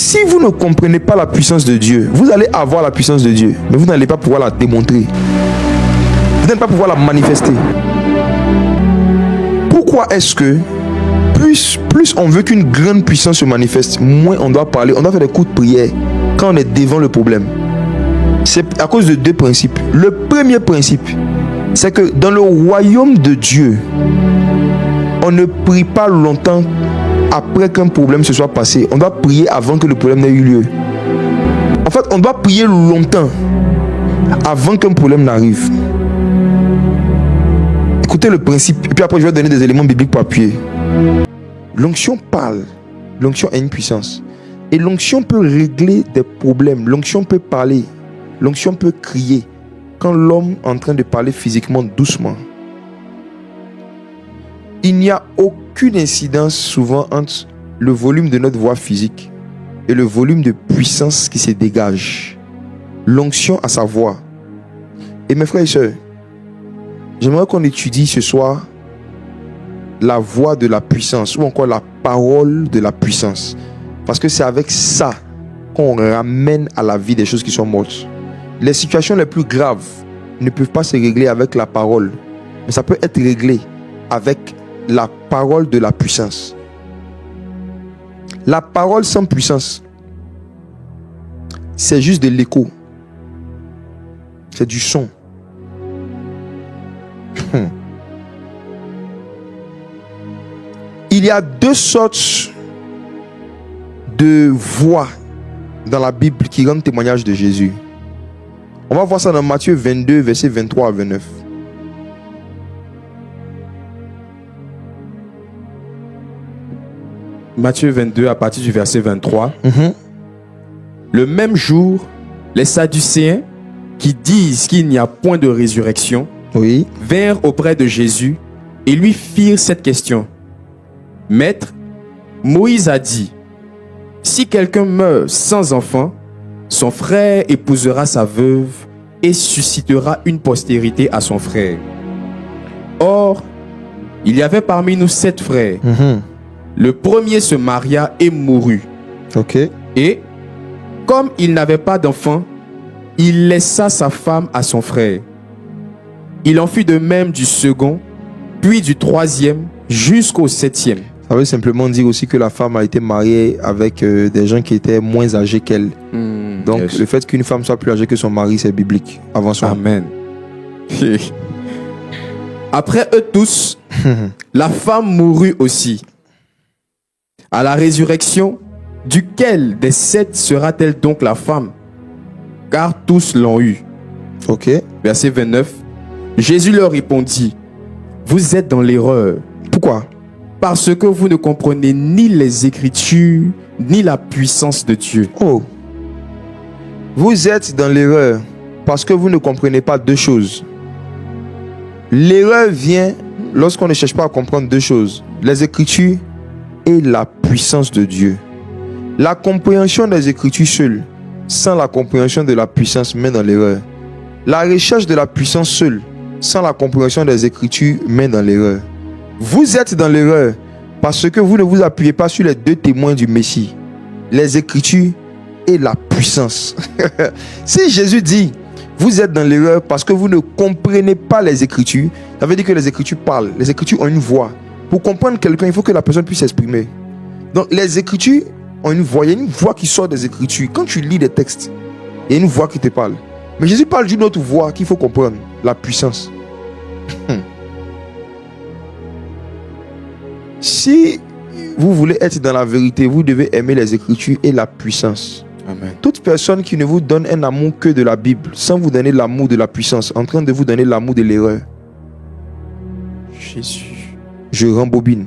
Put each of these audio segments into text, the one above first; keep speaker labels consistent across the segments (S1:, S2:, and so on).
S1: si vous ne comprenez pas la puissance de Dieu, vous allez avoir la puissance de Dieu, mais vous n'allez pas pouvoir la démontrer. Vous n'allez pas pouvoir la manifester. Pourquoi est-ce que plus on veut qu'une grande puissance se manifeste, moins on doit parler, on doit faire des coups de prière quand on est devant le problème? C'est à cause de deux principes. Le premier principe, c'est que dans le royaume de Dieu, on ne prie pas longtemps après qu'un problème se soit passé. On doit prier avant que le problème n'ait eu lieu. En fait, on doit prier longtemps avant qu'un problème n'arrive. Écoutez le principe, et puis après je vais donner des éléments bibliques pour appuyer. L'onction parle. L'onction a une puissance. Et l'onction peut régler des problèmes. L'onction peut parler. L'onction peut crier. Quand l'homme est en train de parler physiquement doucement. Il n'y a aucune incidence souvent entre le volume de notre voix physique et le volume de puissance qui se dégage. L'onction a sa voix. Et mes frères et sœurs, j'aimerais qu'on étudie ce soir la voix de la puissance ou encore la parole de la puissance. Parce que c'est avec ça qu'on ramène à la vie des choses qui sont mortes. Les situations les plus graves ne peuvent pas se régler avec la parole, mais ça peut être réglé avec la parole de la puissance. La parole sans puissance, c'est juste de l'écho. C'est du son. Il y a deux sortes de voix dans la Bible qui rendent témoignage de Jésus. On va voir ça dans Matthieu 22, versets 23 à 29.
S2: Matthieu 22, à partir du verset 23. Le même jour, les Sadducéens, qui disent qu'il n'y a point de résurrection, vinrent auprès de Jésus et lui firent cette question. Maître, Moïse a dit, si quelqu'un meurt sans enfant, son frère épousera sa veuve et suscitera une postérité à son frère. Or, il y avait parmi nous 7 frères. Le premier se maria et mourut. Et, comme il n'avait pas d'enfant, il laissa sa femme à son frère. Il en fut de même du second, puis du troisième, jusqu'au 7e.
S1: Ça veut simplement dire aussi que la femme a été mariée avec des gens qui étaient moins âgés qu'elle. Donc, le fait qu'une femme soit plus âgée que son mari, c'est biblique. Avançons.
S2: Amen. Après eux tous, la femme mourut aussi. À la résurrection, duquel des 7 sera-t-elle donc la femme? Car tous l'ont eu. Verset 29. Jésus leur répondit, vous êtes dans l'erreur.
S1: Pourquoi?
S2: Parce que vous ne comprenez ni les Écritures, ni la puissance de Dieu.
S1: Vous êtes dans l'erreur parce que vous ne comprenez pas deux choses. L'erreur vient lorsqu'on ne cherche pas à comprendre deux choses. Les Écritures et la puissance de Dieu. La compréhension des Écritures seule, sans la compréhension de la puissance, mène dans l'erreur. La recherche de la puissance seule, sans la compréhension des Écritures, mène dans l'erreur. Vous êtes dans l'erreur parce que vous ne vous appuyez pas sur les deux témoins du Messie, les Écritures et la puissance. Si Jésus dit vous êtes dans l'erreur parce que vous ne comprenez pas les Écritures, ça veut dire que les Écritures parlent. Les Écritures ont une voix. Pour comprendre quelqu'un, il faut que la personne puisse s'exprimer. Donc les Écritures ont une voix. Il y a une voix qui sort des Écritures. Quand tu lis des textes, il y a une voix qui te parle. Mais Jésus parle d'une autre voix qu'il faut comprendre, la puissance. Si vous voulez être dans la vérité, vous devez aimer les Écritures et la puissance.
S2: Amen.
S1: Toute personne qui ne vous donne un amour que de la Bible, sans vous donner l'amour de la puissance, en train de vous donner l'amour de l'erreur.
S2: Jésus.
S1: Je rembobine.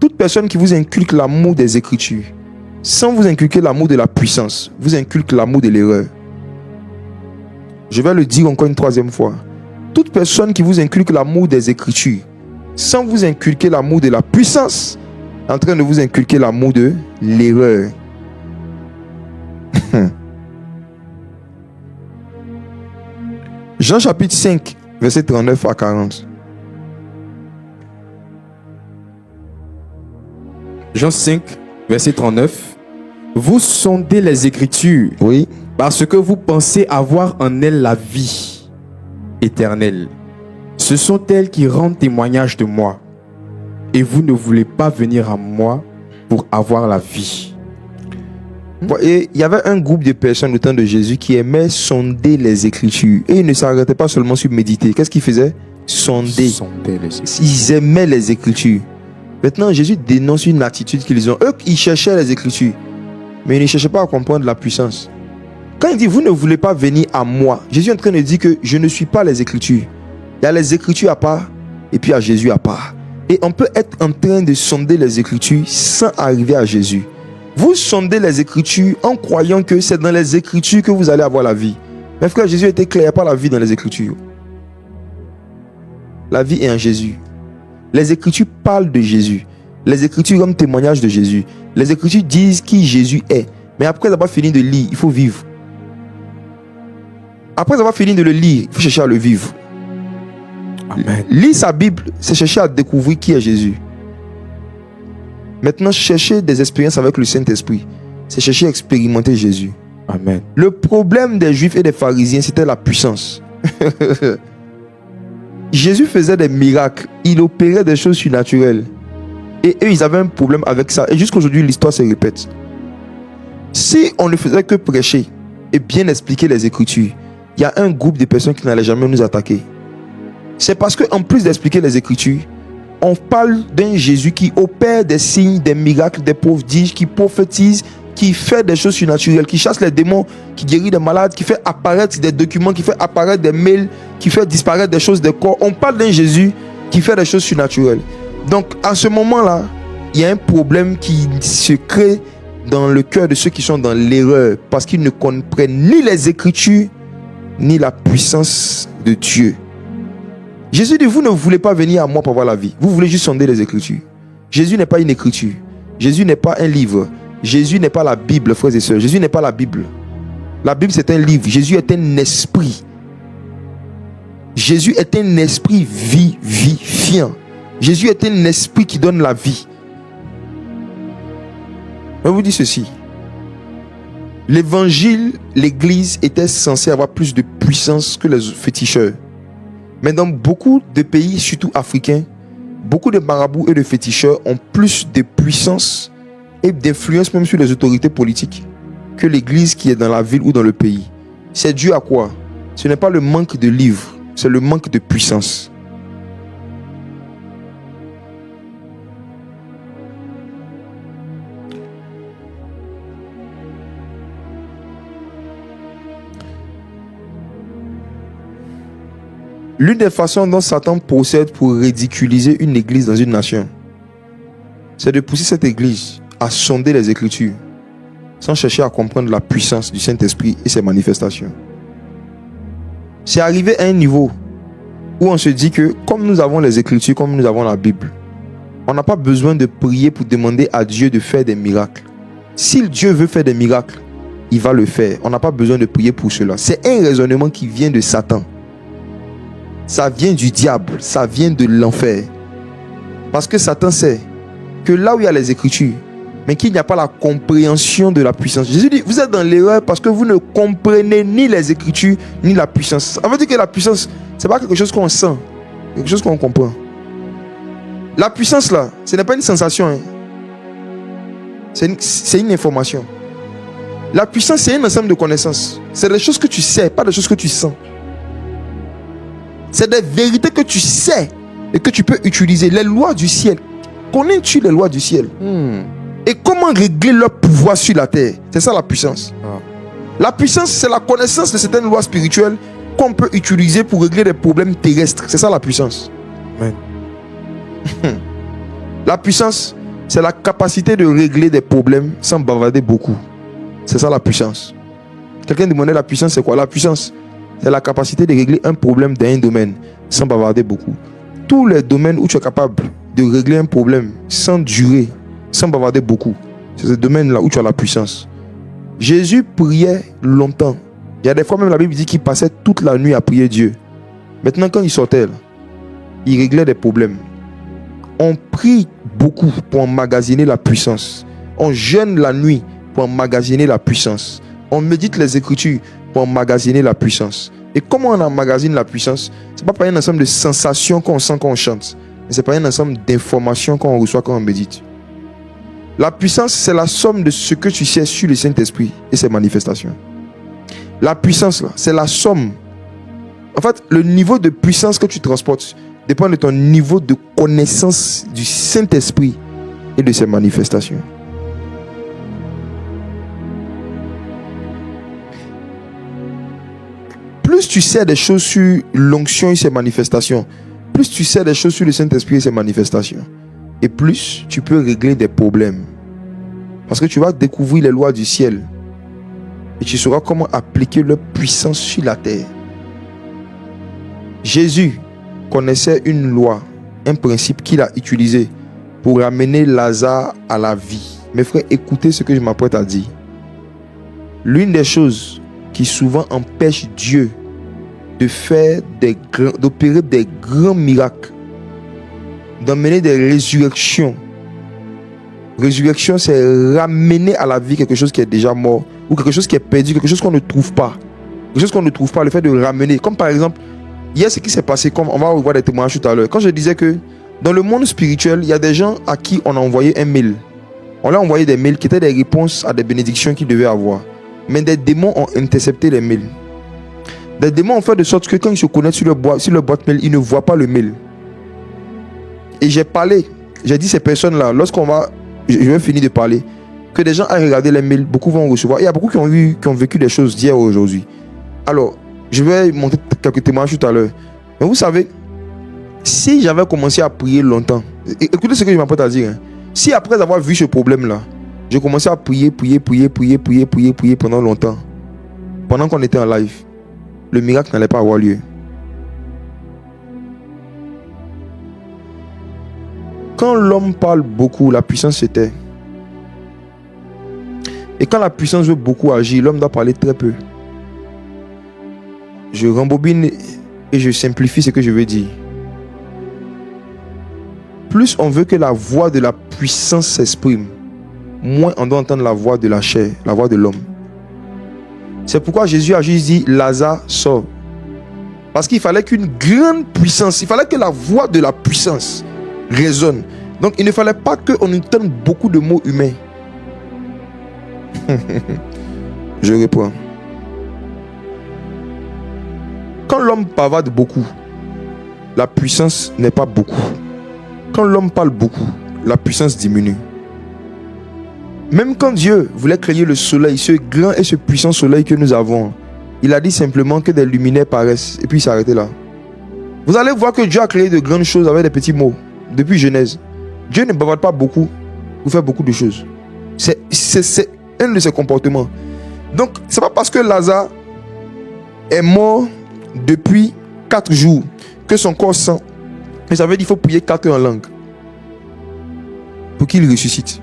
S1: Toute personne qui vous inculque l'amour des Écritures, sans vous inculquer l'amour de la puissance, vous inculque l'amour de l'erreur. Je vais le dire encore une troisième fois. Toute personne qui vous inculque l'amour des Écritures, sans vous inculquer l'amour de la puissance, en train de vous inculquer l'amour de l'erreur. Jean chapitre 5, verset 39 à 40.
S2: Jean 5, verset 39. Vous sondez les Écritures.
S1: Oui.
S2: Parce que vous pensez avoir en elles la vie éternelle. Ce sont elles qui rendent témoignage de moi. Et vous ne voulez pas venir à moi pour avoir la vie.
S1: Et il y avait un groupe de personnes au temps de Jésus qui aimaient sonder les Écritures. Et ils ne s'arrêtaient pas seulement sur méditer. Qu'est-ce qu'ils faisaient? Sonder. Ils aimaient les Écritures. Maintenant, Jésus dénonce une attitude qu'ils ont. Eux, ils cherchaient les Écritures. Mais ils ne cherchaient pas à comprendre la puissance. Quand il dit, vous ne voulez pas venir à moi, Jésus est en train de dire que je ne suis pas les Écritures. Il y a les Écritures à part et puis il y a Jésus à part. Et on peut être en train de sonder les Écritures sans arriver à Jésus. Vous sondez les Écritures en croyant que c'est dans les Écritures que vous allez avoir la vie. Mais frère, Jésus était clair, il n'y a pas la vie dans les Écritures. La vie est en Jésus. Les Écritures parlent de Jésus. Les Écritures comme témoignage de Jésus. Les Écritures disent qui Jésus est. Mais après avoir fini de lire, il faut vivre. Après avoir fini de le lire, il faut chercher à le vivre.
S2: Amen.
S1: Lire sa Bible, c'est chercher à découvrir qui est Jésus. Maintenant, chercher des expériences avec le Saint-Esprit, c'est chercher à expérimenter Jésus.
S2: Amen.
S1: Le problème des Juifs et des pharisiens, c'était la puissance. Jésus faisait des miracles, il opérait des choses surnaturelles. Et eux, ils avaient un problème avec ça. Et jusqu'aujourd'hui, l'histoire se répète. Si on ne faisait que prêcher et bien expliquer les Écritures, il y a un groupe de personnes qui n'allaient jamais nous attaquer. C'est parce qu'en plus d'expliquer les Écritures, on parle d'un Jésus qui opère des signes, des miracles, des prodiges, qui prophétise, qui fait des choses surnaturelles, qui chasse les démons, qui guérit des malades, qui fait apparaître des documents, qui fait apparaître des mails, qui fait disparaître des choses des corps. On parle d'un Jésus qui fait des choses surnaturelles. Donc à ce moment-là, il y a un problème qui se crée dans le cœur de ceux qui sont dans l'erreur parce qu'ils ne comprennent ni les Écritures ni la puissance de Dieu. Jésus dit, vous ne voulez pas venir à moi pour avoir la vie. Vous voulez juste sonder les Écritures. Jésus n'est pas une écriture. Jésus n'est pas un livre. Jésus n'est pas la Bible, frères et sœurs. Jésus n'est pas la Bible. La Bible, c'est un livre. Jésus est un esprit. Jésus est un esprit vivifiant. Jésus est un esprit qui donne la vie. Je vous dis ceci. L'évangile, l'église était censée avoir plus de puissance que les féticheurs. Mais dans beaucoup de pays, surtout africains, beaucoup de marabouts et de féticheurs ont plus de puissance et d'influence même sur les autorités politiques que l'église qui est dans la ville ou dans le pays. C'est dû à quoi? Ce n'est pas le manque de livres, c'est le manque de puissance. L'une des façons dont Satan procède pour ridiculiser une église dans une nation, c'est de pousser cette église à sonder les Écritures sans chercher à comprendre la puissance du Saint-Esprit et ses manifestations. C'est arrivé à un niveau où on se dit que comme nous avons les Écritures, comme nous avons la Bible, on n'a pas besoin de prier pour demander à Dieu de faire des miracles. Si Dieu veut faire des miracles, il va le faire. On n'a pas besoin de prier pour cela. C'est un raisonnement qui vient de Satan. Ça vient du diable, ça vient de l'enfer. Parce que Satan sait que là où il y a les Écritures, mais qu'il n'y a pas la compréhension de la puissance. Jésus dit, vous êtes dans l'erreur parce que vous ne comprenez ni les Écritures, ni la puissance. Ça veut dire que la puissance, ce n'est pas quelque chose qu'on sent, quelque chose qu'on comprend. La puissance là, ce n'est pas une sensation. Hein. C'est une information. La puissance, c'est un ensemble de connaissances. C'est des choses que tu sais, pas des choses que tu sens. C'est des vérités que tu sais et que tu peux utiliser. Les lois du ciel. Connais-tu les lois du ciel? Et comment régler leur pouvoir sur la terre? C'est ça la puissance. La puissance, c'est la connaissance de certaines lois spirituelles qu'on peut utiliser pour régler des problèmes terrestres. C'est ça la puissance. Amen. La puissance, c'est la capacité de régler des problèmes sans bavarder beaucoup. C'est ça la puissance. Quelqu'un demandait la puissance, c'est quoi? La puissance, c'est la capacité de régler un problème dans un domaine sans bavarder beaucoup. Tous les domaines où tu es capable de régler un problème sans durer, sans bavarder beaucoup, c'est ce domaine-là où tu as la puissance. Jésus priait longtemps. Il y a des fois même la Bible dit qu'il passait toute la nuit à prier Dieu. Maintenant quand il sortait là, il réglait des problèmes. On prie beaucoup pour emmagasiner la puissance. On jeûne la nuit pour emmagasiner la puissance. On médite les Écritures pour emmagasiner la puissance. Et comment on emmagasine la puissance? Ce n'est pas par un ensemble de sensations qu'on sent quand on chante, mais c'est par un ensemble d'informations qu'on reçoit quand on médite. La puissance, c'est la somme de ce que tu sais sur le Saint-Esprit et ses manifestations. La puissance, là, c'est la somme. En fait, le niveau de puissance que tu transportes dépend de ton niveau de connaissance du Saint-Esprit et de ses manifestations. Plus tu sais des choses sur l'onction et ses manifestations, plus tu sais des choses sur le Saint-Esprit et ses manifestations, et plus tu peux régler des problèmes. Parce que tu vas découvrir les lois du ciel et tu sauras comment appliquer leur puissance sur la terre. Jésus connaissait une loi, un principe qu'il a utilisé pour ramener Lazare à la vie. Mes frères, écoutez ce que je m'apprête à dire. L'une des choses qui souvent empêche Dieu d'opérer des grands miracles, d'emmener des résurrections. Résurrection, c'est ramener à la vie quelque chose qui est déjà mort, ou quelque chose qui est perdu, quelque chose qu'on ne trouve pas. Quelque chose qu'on ne trouve pas, le fait de ramener. Comme par exemple, hier, ce qui s'est passé, comme on va revoir des témoignages tout à l'heure. Quand je disais que dans le monde spirituel, il y a des gens à qui on a envoyé un mail. On leur a envoyé des mails qui étaient des réponses à des bénédictions qu'ils devaient avoir. Mais des démons ont intercepté les mails. Des démons ont fait de sorte que quand ils se connectent sur le boîte mail, ils ne voient pas le mail. Et j'ai dit ces personnes-là, je vais finir de parler, que des gens aient regardé les mails, beaucoup vont recevoir. Il y a beaucoup qui ont vécu des choses d'hier aujourd'hui. Alors, je vais montrer quelques témoignages tout à l'heure. Mais vous savez, si j'avais commencé à prier longtemps, écoutez ce que je m'apprête à dire. Si après avoir vu ce problème-là, j'ai commencé à prier pendant longtemps, pendant qu'on était en live, le miracle n'allait pas avoir lieu. Quand l'homme parle beaucoup, la puissance se tait. Et quand la puissance veut beaucoup agir, l'homme doit parler très peu. Je rembobine et je simplifie ce que je veux dire. Plus on veut que la voix de la puissance s'exprime, moins on doit entendre la voix de la chair, la voix de l'homme. C'est pourquoi Jésus a juste dit, Lazare sort. Parce qu'il fallait qu'une grande puissance, il fallait que la voix de la puissance résonne. Donc il ne fallait pas qu'on entende beaucoup de mots humains. Je reprends. Quand l'homme bavarde beaucoup, la puissance n'est pas beaucoup. Quand l'homme parle beaucoup, la puissance diminue. Même quand Dieu voulait créer le soleil, ce grand et ce puissant soleil que nous avons, il a dit simplement que des luminaires paraissent et puis il s'est arrêté là. Vous allez voir que Dieu a créé de grandes choses avec des petits mots. Depuis Genèse, Dieu ne bavarde pas beaucoup pour faire beaucoup de choses. C'est un de ses comportements. Donc, c'est pas parce que Lazare est mort depuis 4 jours que son corps sent. Mais ça veut dire qu'il faut prier 4 heures en langue pour qu'il ressuscite.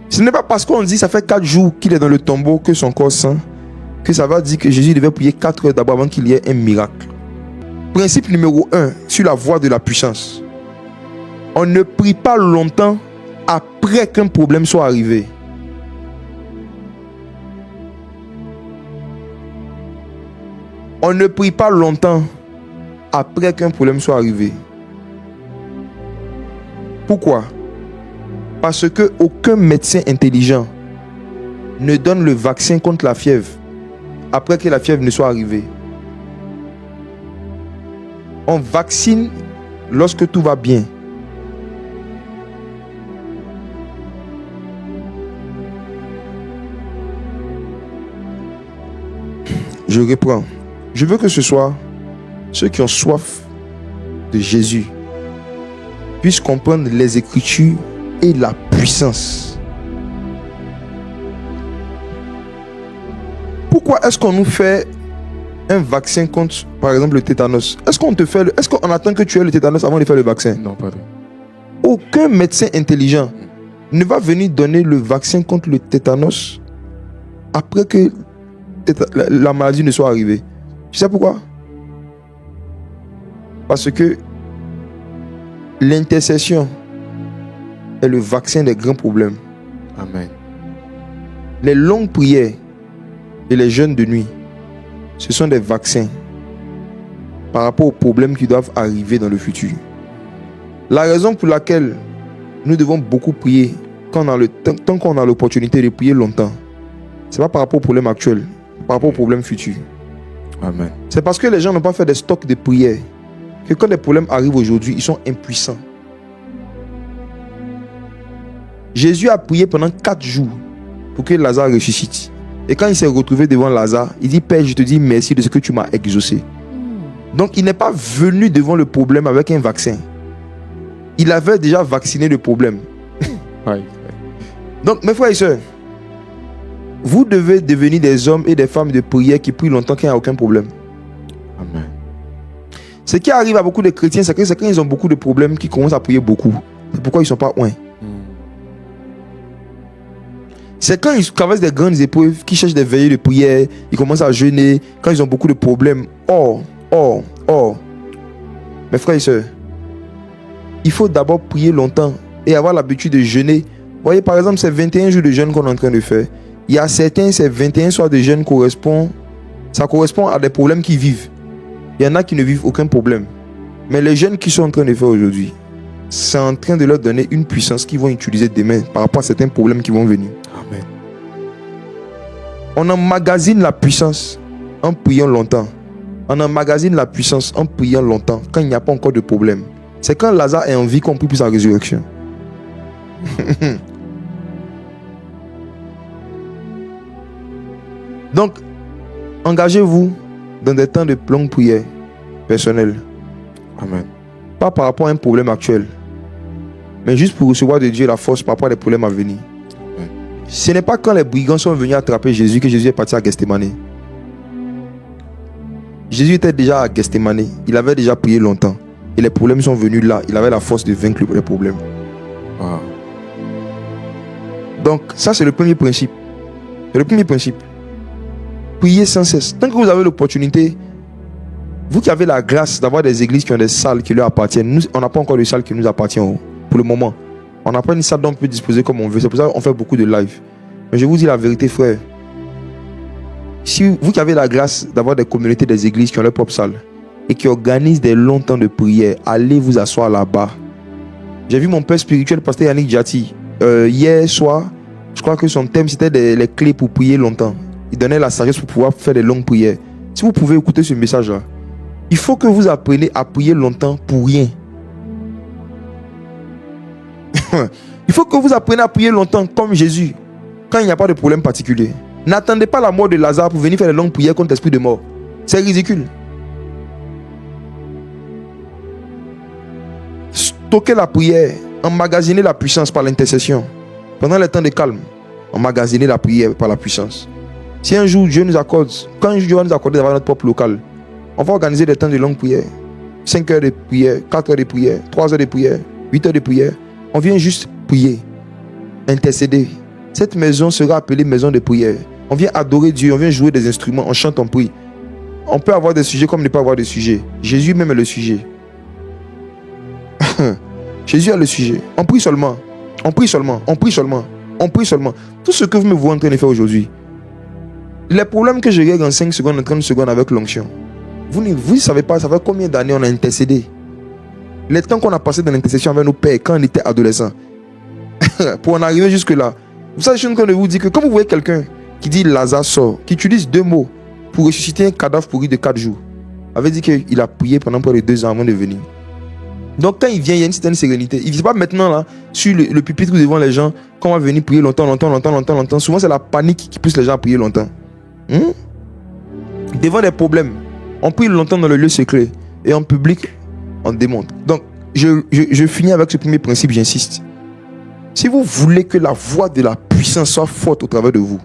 S1: Ce n'est pas parce qu'on dit ça fait 4 jours qu'il est dans le tombeau que son corps sent que ça va dire que Jésus devait prier 4 heures d'abord avant qu'il y ait un miracle. Principe numéro 1 sur la voie de la puissance. On ne prie pas longtemps après qu'un problème soit arrivé. On ne prie pas longtemps après qu'un problème soit arrivé. Pourquoi? Parce que aucun médecin intelligent ne donne le vaccin contre la fièvre après que la fièvre ne soit arrivée. On vaccine lorsque tout va bien. Je reprends. Je veux que ce soit ceux qui ont soif de Jésus puissent comprendre les Écritures et la puissance. Pourquoi est-ce qu'on nous fait un vaccin contre, par exemple, le tétanos? Est-ce qu'on attend que tu aies le tétanos avant de faire le vaccin?
S2: Non, pardon.
S1: Aucun médecin intelligent ne va venir donner le vaccin contre le tétanos après que la maladie ne soit arrivée. Tu sais pourquoi? Parce que l'intercession est le vaccin des grands problèmes.
S2: Amen.
S1: Les longues prières et les jeûnes de nuit, ce sont des vaccins par rapport aux problèmes qui doivent arriver dans le futur. La raison pour laquelle nous devons beaucoup prier tant qu'on a l'opportunité de prier longtemps, ce n'est pas par rapport aux problèmes actuels, par rapport aux problèmes futurs.
S2: Amen.
S1: C'est parce que les gens n'ont pas fait des stocks de prières que quand les problèmes arrivent aujourd'hui, ils sont impuissants. Jésus a prié pendant 4 jours pour que Lazare ressuscite. Et quand il s'est retrouvé devant Lazare, il dit: Père, je te dis merci de ce que tu m'as exaucé. Donc il n'est pas venu devant le problème avec un vaccin. Il avait déjà vacciné le problème. Donc mes frères et sœurs, vous devez devenir des hommes et des femmes de prière qui prient longtemps qu'il n'y a aucun problème.
S2: Amen.
S1: Ce qui arrive à beaucoup de chrétiens, c'est que quand ils ont beaucoup de problèmes, qu'ils commencent à prier beaucoup. C'est pourquoi ils ne sont pas loin. C'est quand ils traversent des grandes épreuves, qu'ils cherchent des veillées de prière, ils commencent à jeûner, quand ils ont beaucoup de problèmes. Mes frères et sœurs, il faut d'abord prier longtemps et avoir l'habitude de jeûner. Vous voyez, par exemple, ces 21 jours de jeûne qu'on est en train de faire, il y a certains, ces 21 soirs de jeûne ça correspond à des problèmes qu'ils vivent. Il y en a qui ne vivent aucun problème. Mais les jeûnes qu'ils sont en train de faire aujourd'hui, c'est en train de leur donner une puissance qu'ils vont utiliser demain par rapport à certains problèmes qui vont venir.
S2: Amen.
S1: On emmagasine la puissance en priant longtemps. On emmagasine la puissance en priant longtemps quand il n'y a pas encore de problème. C'est quand Lazare est en vie qu'on prie pour sa résurrection. Donc, engagez-vous dans des temps de longue prière personnelle.
S2: Amen.
S1: Pas par rapport à un problème actuel, mais juste pour recevoir de Dieu la force par rapport à des problèmes à venir.
S2: Amen.
S1: Ce n'est pas quand les brigands sont venus attraper Jésus que Jésus est parti à Gethsémane. Jésus était déjà à Gethsémane. Il avait déjà prié longtemps. Et les problèmes sont venus là. Il avait la force de vaincre les problèmes.
S2: Wow.
S1: Donc, ça, c'est le premier principe. C'est le premier principe. Priez sans cesse. Tant que vous avez l'opportunité, vous qui avez la grâce d'avoir des églises qui ont des salles qui leur appartiennent, nous, on n'a pas encore de salles qui nous appartiennent pour le moment. On n'a pas une salle dont on peut disposer comme on veut. C'est pour ça qu'on fait beaucoup de live. Mais je vous dis la vérité, frère. Si vous qui avez la grâce d'avoir des communautés, des églises qui ont leur propre salle et qui organisent des longs temps de prière, allez vous asseoir là-bas. J'ai vu mon père spirituel, pasteur Yannick Djati, hier soir. Je crois que son thème c'était les clés pour prier longtemps. Il donnait la sagesse pour pouvoir faire des longues prières. Si vous pouvez écouter ce message-là, il faut que vous appreniez à prier longtemps pour rien. Il faut que vous appreniez à prier longtemps comme Jésus, quand il n'y a pas de problème particulier. N'attendez pas la mort de Lazare pour venir faire des longues prières contre l'esprit de mort. C'est ridicule. Stockez la prière, emmagasiner la puissance par l'intercession. Pendant les temps de calme, emmagasiner la prière par la puissance. Si un jour Dieu nous accorde, quand Dieu va nous accorder d'avoir notre propre local, on va organiser des temps de longue prière. 5 heures de prière, 4 heures de prière, 3 heures de prière, 8 heures de prière. On vient juste prier, intercéder. Cette maison sera appelée maison de prière. On vient adorer Dieu, on vient jouer des instruments, on chante, on prie. On peut avoir des sujets comme ne pas avoir des sujets. Jésus même est le sujet. Jésus est le sujet. On prie seulement. On prie seulement. On prie seulement. On prie seulement. Tout ce que vous me voyez en train de faire aujourd'hui. Les problèmes que je règle en 5 secondes, en 30 secondes avec l'onction. Vous ne savez pas, ça fait combien d'années on a intercédé. Les temps qu'on a passé dans l'intercession avec nos pères quand on était adolescents. Pour en arriver jusque là. Vous savez, je suis en train de vous dire que quand vous voyez quelqu'un qui dit Lazare sort, qui utilise 2 mots pour ressusciter un cadavre pourri de 4 jours, avait dit qu'il a prié pendant près de 2 ans avant de venir. Donc quand il vient, il y a une certaine sérénité. Il ne vient pas maintenant là, sur le pupitre devant les gens, qu'on va venir prier longtemps. Souvent c'est la panique qui pousse les gens à prier longtemps. Devant des problèmes, on prie longtemps dans le lieu secret. Et en public, on démonte. Donc je finis avec ce premier principe, j'insiste. Si vous voulez que la voix de la puissance soit forte au travers de vous,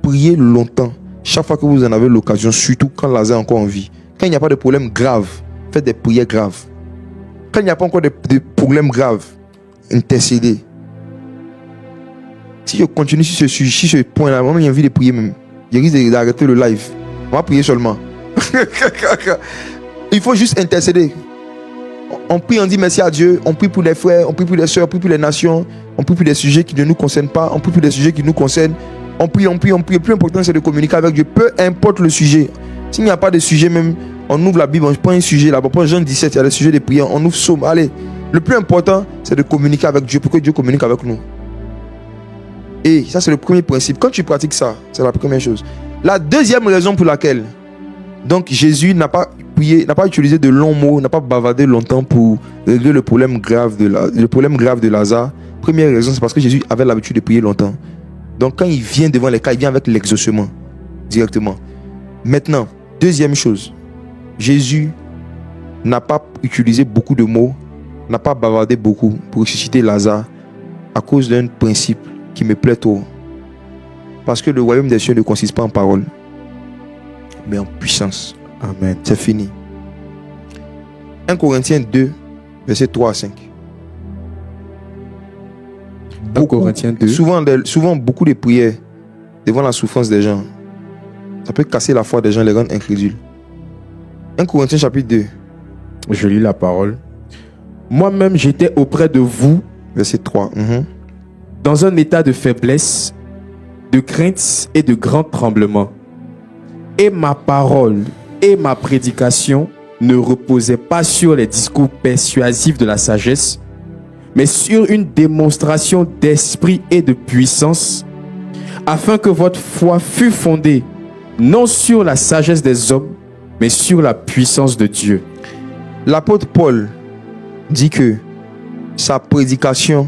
S1: priez longtemps. Chaque fois que vous en avez l'occasion, surtout quand Lazare est encore en vie. Quand il n'y a pas de problème grave, faites des prières graves. Quand il n'y a pas encore de problème grave, intercédez. Si je continue sur ce point-là, moi j'ai envie de prier même. Je risque d'arrêter le live. On va prier seulement. Il faut juste intercéder. On prie, on dit merci à Dieu. On prie pour les frères, on prie pour les soeurs, on prie pour les nations. On prie pour des sujets qui ne nous concernent pas. On prie pour des sujets qui nous concernent. On prie. Le plus important, c'est de communiquer avec Dieu. Peu importe le sujet. S'il n'y a pas de sujet même, on ouvre la Bible, on prend un sujet là-bas. On prend Jean 17, il y a le sujet des prières. On ouvre Psaume. Allez. Le plus important, c'est de communiquer avec Dieu pour que Dieu communique avec nous. Et ça, c'est le premier principe. Quand tu pratiques ça, c'est la première chose. La deuxième raison pour laquelle, donc, Jésus n'a pas prié, n'a pas utilisé de longs mots, n'a pas bavardé longtemps pour régler le problème grave de Lazare. Première raison, c'est parce que Jésus avait l'habitude de prier longtemps. Donc, quand il vient devant les cas, il vient avec l'exaucement directement. Maintenant, deuxième chose, Jésus n'a pas utilisé beaucoup de mots, n'a pas bavardé beaucoup pour ressusciter Lazare à cause d'un principe qui me plaît trop. Parce que le royaume des cieux ne consiste pas en parole, mais en puissance.
S2: Amen.
S1: C'est fini. 1 Corinthiens 2, versets 3 à 5.
S2: 1 Corinthiens 2.
S1: Souvent, beaucoup de prières devant la souffrance des gens, ça peut casser la foi des gens, les rendre incrédules. 1 Corinthiens chapitre 2.
S2: Je lis la parole. Moi-même, j'étais auprès de vous,
S1: verset 3.
S2: Dans un état de faiblesse, de crainte et de grand tremblement. Et ma parole et ma prédication ne reposaient pas sur les discours persuasifs de la sagesse, mais sur une démonstration d'esprit et de puissance, afin que votre foi fût fondée non sur la sagesse des hommes, mais sur la puissance de Dieu.
S1: L'apôtre Paul dit que sa prédication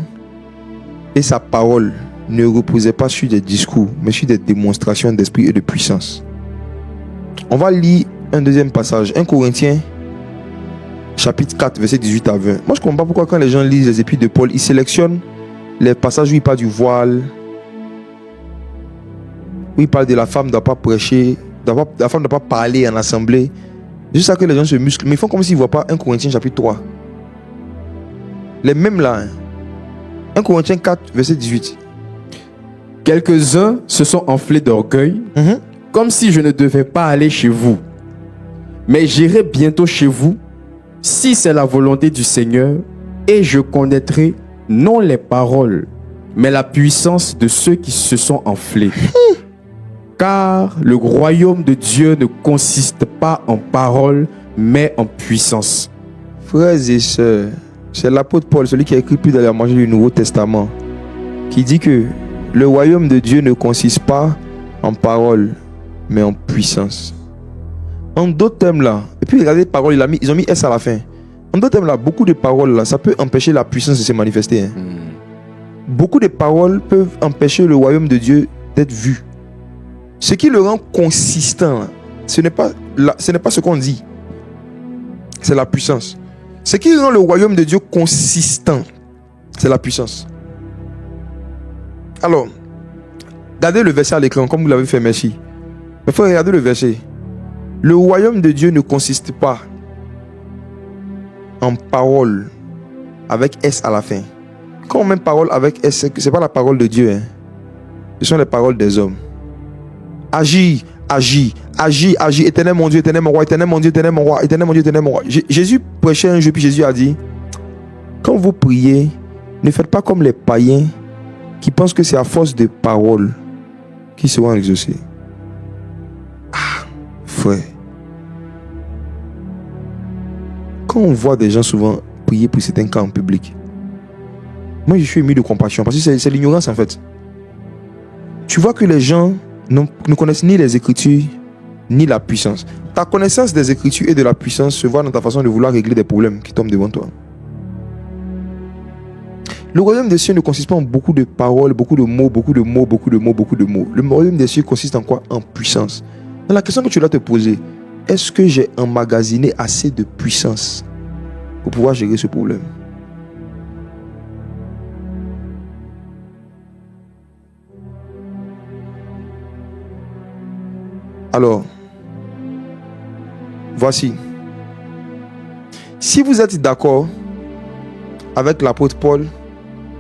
S1: et sa parole ne reposaient pas sur des discours, mais sur des démonstrations d'esprit et de puissance. On va lire un deuxième passage, 1 Corinthiens chapitre 4, verset 18 à 20. Moi, je ne comprends pas pourquoi quand les gens lisent les épîtres de Paul, ils sélectionnent les passages où il parle du voile, où il parle de la femme ne doit pas prêcher, la femme ne doit pas parler en assemblée. Juste ça que les gens se musclent. Mais ils font comme s'ils ne voient pas 1 Corinthiens chapitre 3. Les mêmes là. 1 Corinthiens 4, verset 18.
S2: Quelques-uns se sont enflés d'orgueil, comme si je ne devais pas aller chez vous. Mais j'irai bientôt chez vous, si c'est la volonté du Seigneur, et je connaîtrai non les paroles, mais la puissance de ceux qui se sont enflés. Car le royaume de Dieu ne consiste pas en paroles, mais en puissance.
S1: Frères et sœurs, c'est l'apôtre Paul, celui qui a écrit plus dans la moitié du Nouveau Testament, qui dit que le royaume de Dieu ne consiste pas en paroles, mais en puissance. En d'autres termes là, et puis regardez les paroles, ils ont mis S à la fin. En d'autres termes là, beaucoup de paroles là, ça peut empêcher la puissance de se manifester. Beaucoup de paroles peuvent empêcher le royaume de Dieu d'être vu. Ce qui le rend consistant là, ce n'est pas ce qu'on dit, c'est la puissance. Ce qui rend le royaume de Dieu consistant, c'est la puissance. Alors, regardez le verset à l'écran, comme vous l'avez fait, merci. Il faut regarder le verset. Le royaume de Dieu ne consiste pas en parole avec S à la fin. Quand on met parole avec S, ce n'est pas la parole de Dieu. Ce sont les paroles des hommes. Agis, agis, agis, agis, éternel mon Dieu, éternel mon roi, éternel mon Dieu, éternel mon roi, éternel mon Dieu, éternel mon roi. Jésus prêchait un jour, puis Jésus a dit, quand vous priez, ne faites pas comme les païens qui pensent que c'est à force de paroles qu'ils seront exaucés. Ah, frère. Quand on voit des gens souvent prier pour certains cas en public, moi je suis ému de compassion parce que c'est l'ignorance en fait. Tu vois que les gens ne connaissent ni les Écritures ni la puissance. Ta connaissance des Écritures et de la puissance se voit dans ta façon de vouloir régler des problèmes qui tombent devant toi. Le royaume des cieux ne consiste pas en beaucoup de paroles, beaucoup de mots, beaucoup de mots, beaucoup de mots, beaucoup de mots. Le royaume des cieux consiste en quoi? En puissance. Donc la question que tu dois te poser, est-ce que j'ai emmagasiné assez de puissance pour pouvoir gérer ce problème? Alors, voici. Si vous êtes d'accord avec l'apôtre Paul,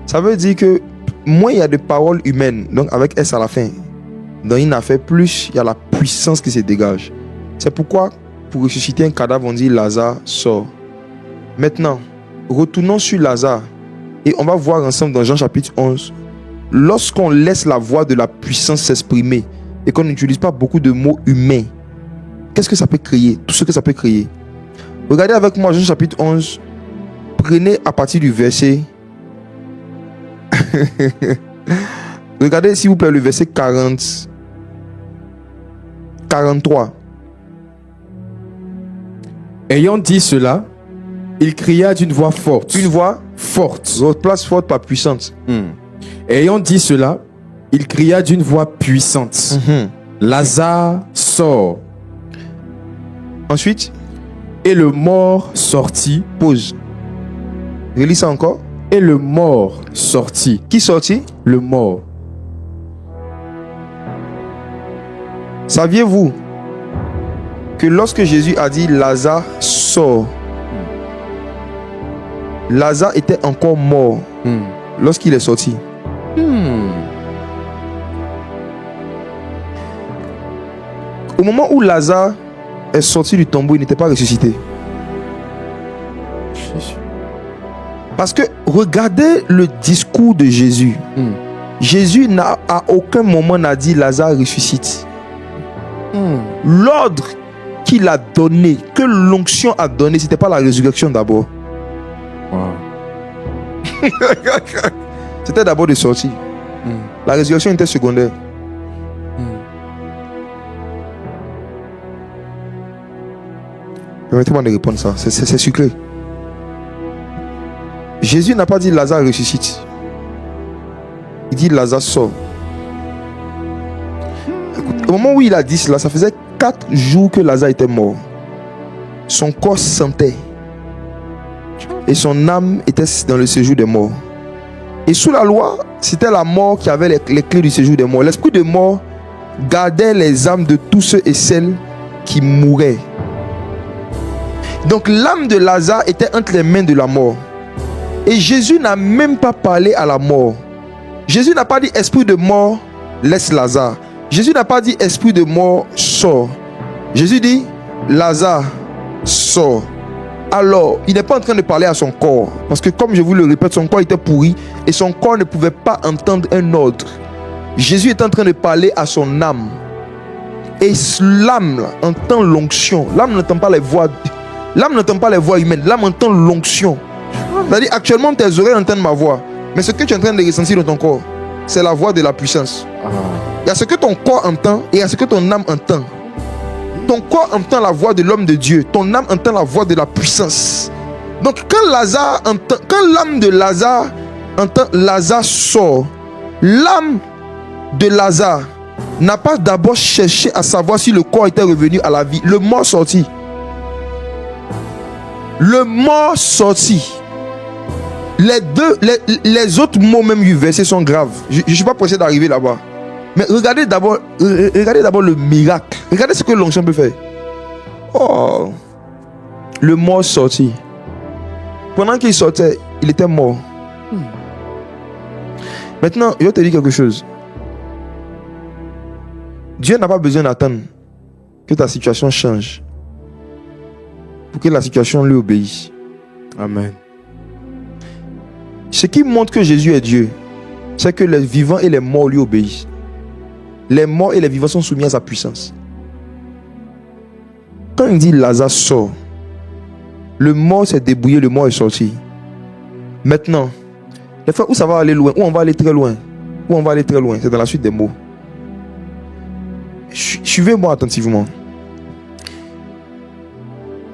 S1: ça veut dire que moins il y a de paroles humaines, donc avec S à la fin, dans une affaire, plus il y a la puissance qui se dégage. C'est pourquoi, pour ressusciter un cadavre, on dit Lazare sort. Maintenant, retournons sur Lazare et on va voir ensemble dans Jean chapitre 11, lorsqu'on laisse la voix de la puissance s'exprimer et qu'on n'utilise pas beaucoup de mots humains, qu'est-ce que ça peut créer? Tout ce que ça peut créer. Regardez avec moi Jean chapitre 11, prenez à partir du verset regardez s'il vous plaît le verset 43.
S2: Ayant dit cela, il cria d'une voix forte.
S1: Une voix
S2: forte.
S1: Replace forte par puissante.
S2: Ayant dit cela, il cria d'une voix puissante. Lazare, sort.
S1: Ensuite,
S2: et le mort sortit.
S1: Pause. Relis ça encore.
S2: Et le mort sortit.
S1: Qui sortit?
S2: Le mort.
S1: Saviez-vous que lorsque Jésus a dit Lazare sort, Lazare était encore mort lorsqu'il est sorti. Au moment où Lazare est sorti du tombeau, il n'était pas ressuscité. Parce que regardez le discours de Jésus. Jésus n'a à aucun moment n'a dit Lazare ressuscite. L'ordre qu'il a donné, que l'onction a donné, c'était pas la résurrection d'abord. C'était d'abord de sortir. La résurrection était secondaire. Permettez-moi de répondre ça. C'est sucré. Jésus n'a pas dit Lazare ressuscite. Il dit Lazare sort. Écoute, au moment où il a dit cela, ça faisait 4 jours que Lazare était mort. Son corps sentait. Et son âme était dans le séjour des morts. Et sous la loi, c'était la mort qui avait les clés du séjour des morts. L'esprit de mort gardait les âmes de tous ceux et celles qui mouraient. Donc l'âme de Lazare était entre les mains de la mort. Et Jésus n'a même pas parlé à la mort. Jésus n'a pas dit esprit de mort, laisse Lazare. Jésus n'a pas dit esprit de mort, sort. Jésus dit Lazare, sort. Alors, il n'est pas en train de parler à son corps. Parce que comme je vous le répète, son corps était pourri et son corps ne pouvait pas entendre un ordre. Jésus est en train de parler à son âme. Et l'âme entend l'onction. L'âme n'entend pas les voix. L'âme n'entend pas les voix humaines. L'âme entend l'onction. C'est-à-dire, actuellement, tes oreilles entendent ma voix. Mais ce que tu es en train de ressentir dans ton corps, c'est la voix de la puissance. Il y a ce que ton corps entend et il y a ce que ton âme entend. Ton corps entend la voix de l'homme de Dieu. Ton âme entend la voix de la puissance. Donc, quand l'âme de Lazare entend Lazare sort, l'âme de Lazare n'a pas d'abord cherché à savoir si le corps était revenu à la vie. Le mort sorti. Le mort sorti. Les autres mots même du verset sont graves. Je ne suis pas pressé d'arriver là-bas. Mais regardez d'abord le miracle. Regardez ce que l'onction peut faire. Oh, le mort sorti. Pendant qu'il sortait, il était mort. Maintenant, je vais te dire quelque chose. Dieu n'a pas besoin d'attendre que ta situation change pour que la situation lui obéisse.
S2: Amen.
S1: Ce qui montre que Jésus est Dieu, c'est que les vivants et les morts lui obéissent. Les morts et les vivants sont soumis à sa puissance. Quand il dit Lazare sort, le mort s'est débrouillé, le mort est sorti. Maintenant, les frères, où ça va aller loin? Où on va aller très loin? Où on va aller très loin? C'est dans la suite des mots. Suivez-moi attentivement.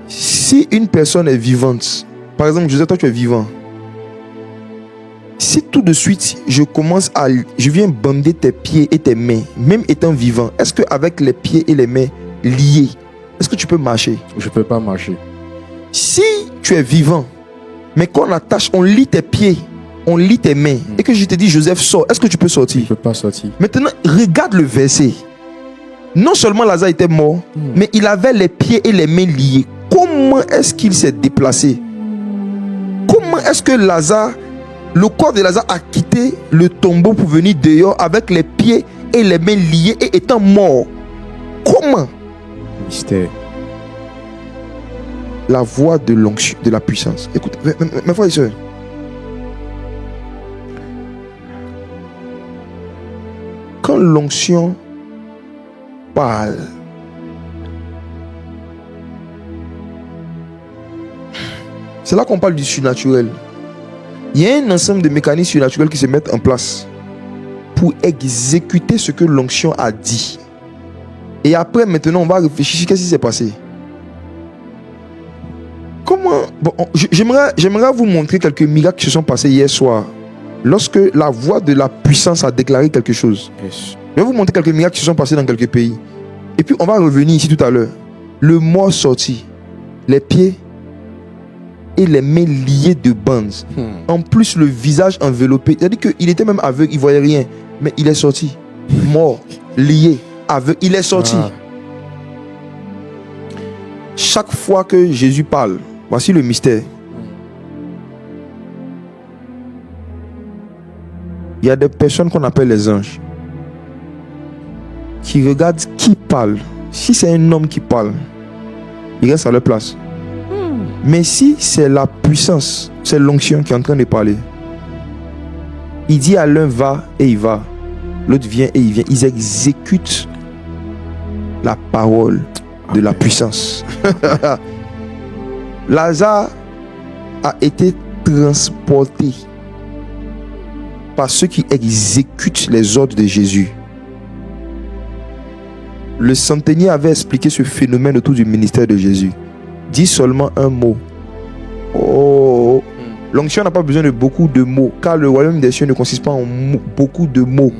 S1: Si une personne est vivante, par exemple, Joseph, toi tu es vivant. Si tout de suite je viens bander tes pieds et tes mains, même étant vivant, est-ce qu'avec les pieds et les mains liés, est-ce que tu peux marcher?
S2: Je ne peux pas marcher.
S1: Si tu es vivant, mais qu'on attache, on lie tes pieds, on lie tes mains, et que je te dis Joseph sort, est-ce que tu peux sortir?
S2: Je ne peux pas sortir.
S1: Maintenant, regarde le verset. Non seulement Lazare était mort, mais il avait les pieds et les mains liés. Comment est-ce qu'il s'est déplacé? Comment est-ce que le corps de Lazare a quitté le tombeau pour venir dehors avec les pieds et les mains liés et étant mort? Comment?
S2: Mystère.
S1: la voix de l'onction, de la puissance. Écoute, mes frères et sœurs, quand l'onction parle, c'est là qu'on parle du surnaturel. Il y a un ensemble de mécanismes surnaturels qui se mettent en place pour exécuter ce que l'onction a dit. Et après, maintenant, on va réfléchir sur qu'est-ce qui s'est passé. Comment... Bon, j'aimerais vous montrer quelques miracles qui se sont passés hier soir, lorsque la voix de la puissance a déclaré quelque chose.
S2: Yes.
S1: Je vais vous montrer quelques miracles qui se sont passés dans quelques pays. Et puis, on va revenir ici tout à l'heure. Le mort sorti, les pieds et les mains liées de bandes. En plus, le visage enveloppé. C'est-à-dire qu'il était même aveugle, il ne voyait rien. Mais il est sorti. Mort, lié, aveugle, il est sorti. Chaque fois que Jésus parle, voici le mystère. Il y a des personnes qu'on appelle les anges qui regardent qui parle. Si c'est un homme qui parle, ils restent à leur place. Mais si c'est la puissance, c'est l'onction qui est en train de parler, il dit à l'un va et il va, l'autre vient et il vient. Ils exécutent la parole de la puissance. Lazare a été transporté par ceux qui exécutent les ordres de Jésus. Le centenier avait expliqué ce phénomène autour du ministère de Jésus. Dis seulement un mot. Oh, l'onction n'a pas besoin de beaucoup de mots, car le royaume des cieux ne consiste pas en beaucoup de mots.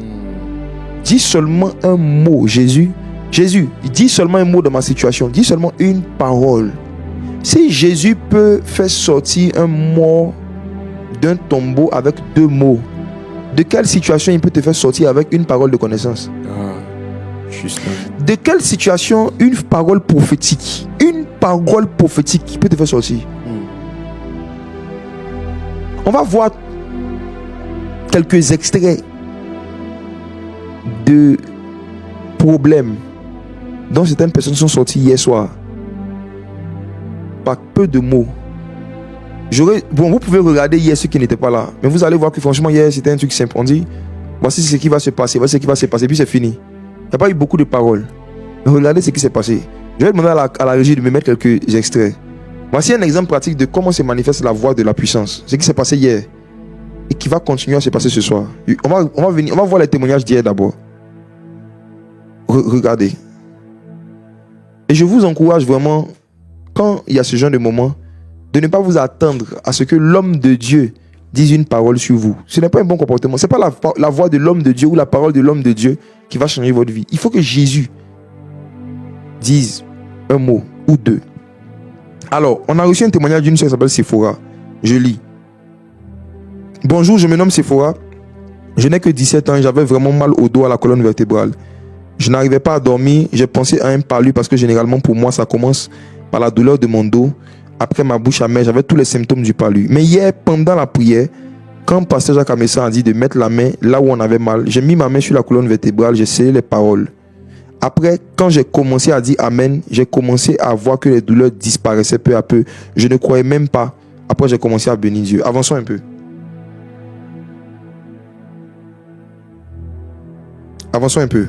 S1: Dis seulement un mot, Jésus. Jésus, dis seulement un mot dans ma situation. Dis seulement une parole. Si Jésus peut faire sortir un mort d'un tombeau avec 2 mots, de quelle situation il peut te faire sortir avec une parole de connaissance? De quelle situation une parole prophétique, qui peut te faire sortir? On va voir quelques extraits de problèmes dont certaines personnes sont sorties hier soir par peu de mots. Bon, vous pouvez regarder hier ceux qui n'étaient pas là, mais vous allez voir que franchement hier c'était un truc simple. On dit voici ce qui va se passer, voici ce qui va se passer, puis c'est fini. Il n'y a pas eu beaucoup de paroles. Mais regardez ce qui s'est passé. Je vais demander à la régie de me mettre quelques extraits. Voici un exemple pratique de comment se manifeste la voix de la puissance. Ce qui s'est passé hier et qui va continuer à se passer ce soir. On va voir les témoignages d'hier d'abord. Regardez. Et je vous encourage vraiment, quand il y a ce genre de moment, de ne pas vous attendre à ce que l'homme de Dieu dise une parole sur vous. Ce n'est pas un bon comportement. Ce n'est pas la voix de l'homme de Dieu ou la parole de l'homme de Dieu qui va changer votre vie. Il faut que Jésus dise un mot ou 2. Alors, on a reçu un témoignage d'une soeur qui s'appelle Sephora. Je lis. Bonjour, je me nomme Sephora. Je n'ai que 17 ans et j'avais vraiment mal au dos, à la colonne vertébrale. Je n'arrivais pas à dormir. J'ai pensé à un palu parce que généralement pour moi, ça commence par la douleur de mon dos. Après ma bouche amère, j'avais tous les symptômes du palu. Mais hier, pendant la prière, quand pasteur Jacques Amessa a dit de mettre la main là où on avait mal, j'ai mis ma main sur la colonne vertébrale, j'ai scellé les paroles. Après, quand j'ai commencé à dire Amen, j'ai commencé à voir que les douleurs disparaissaient peu à peu. Je ne croyais même pas. Après, j'ai commencé à bénir Dieu. Avançons un peu. Avançons un peu.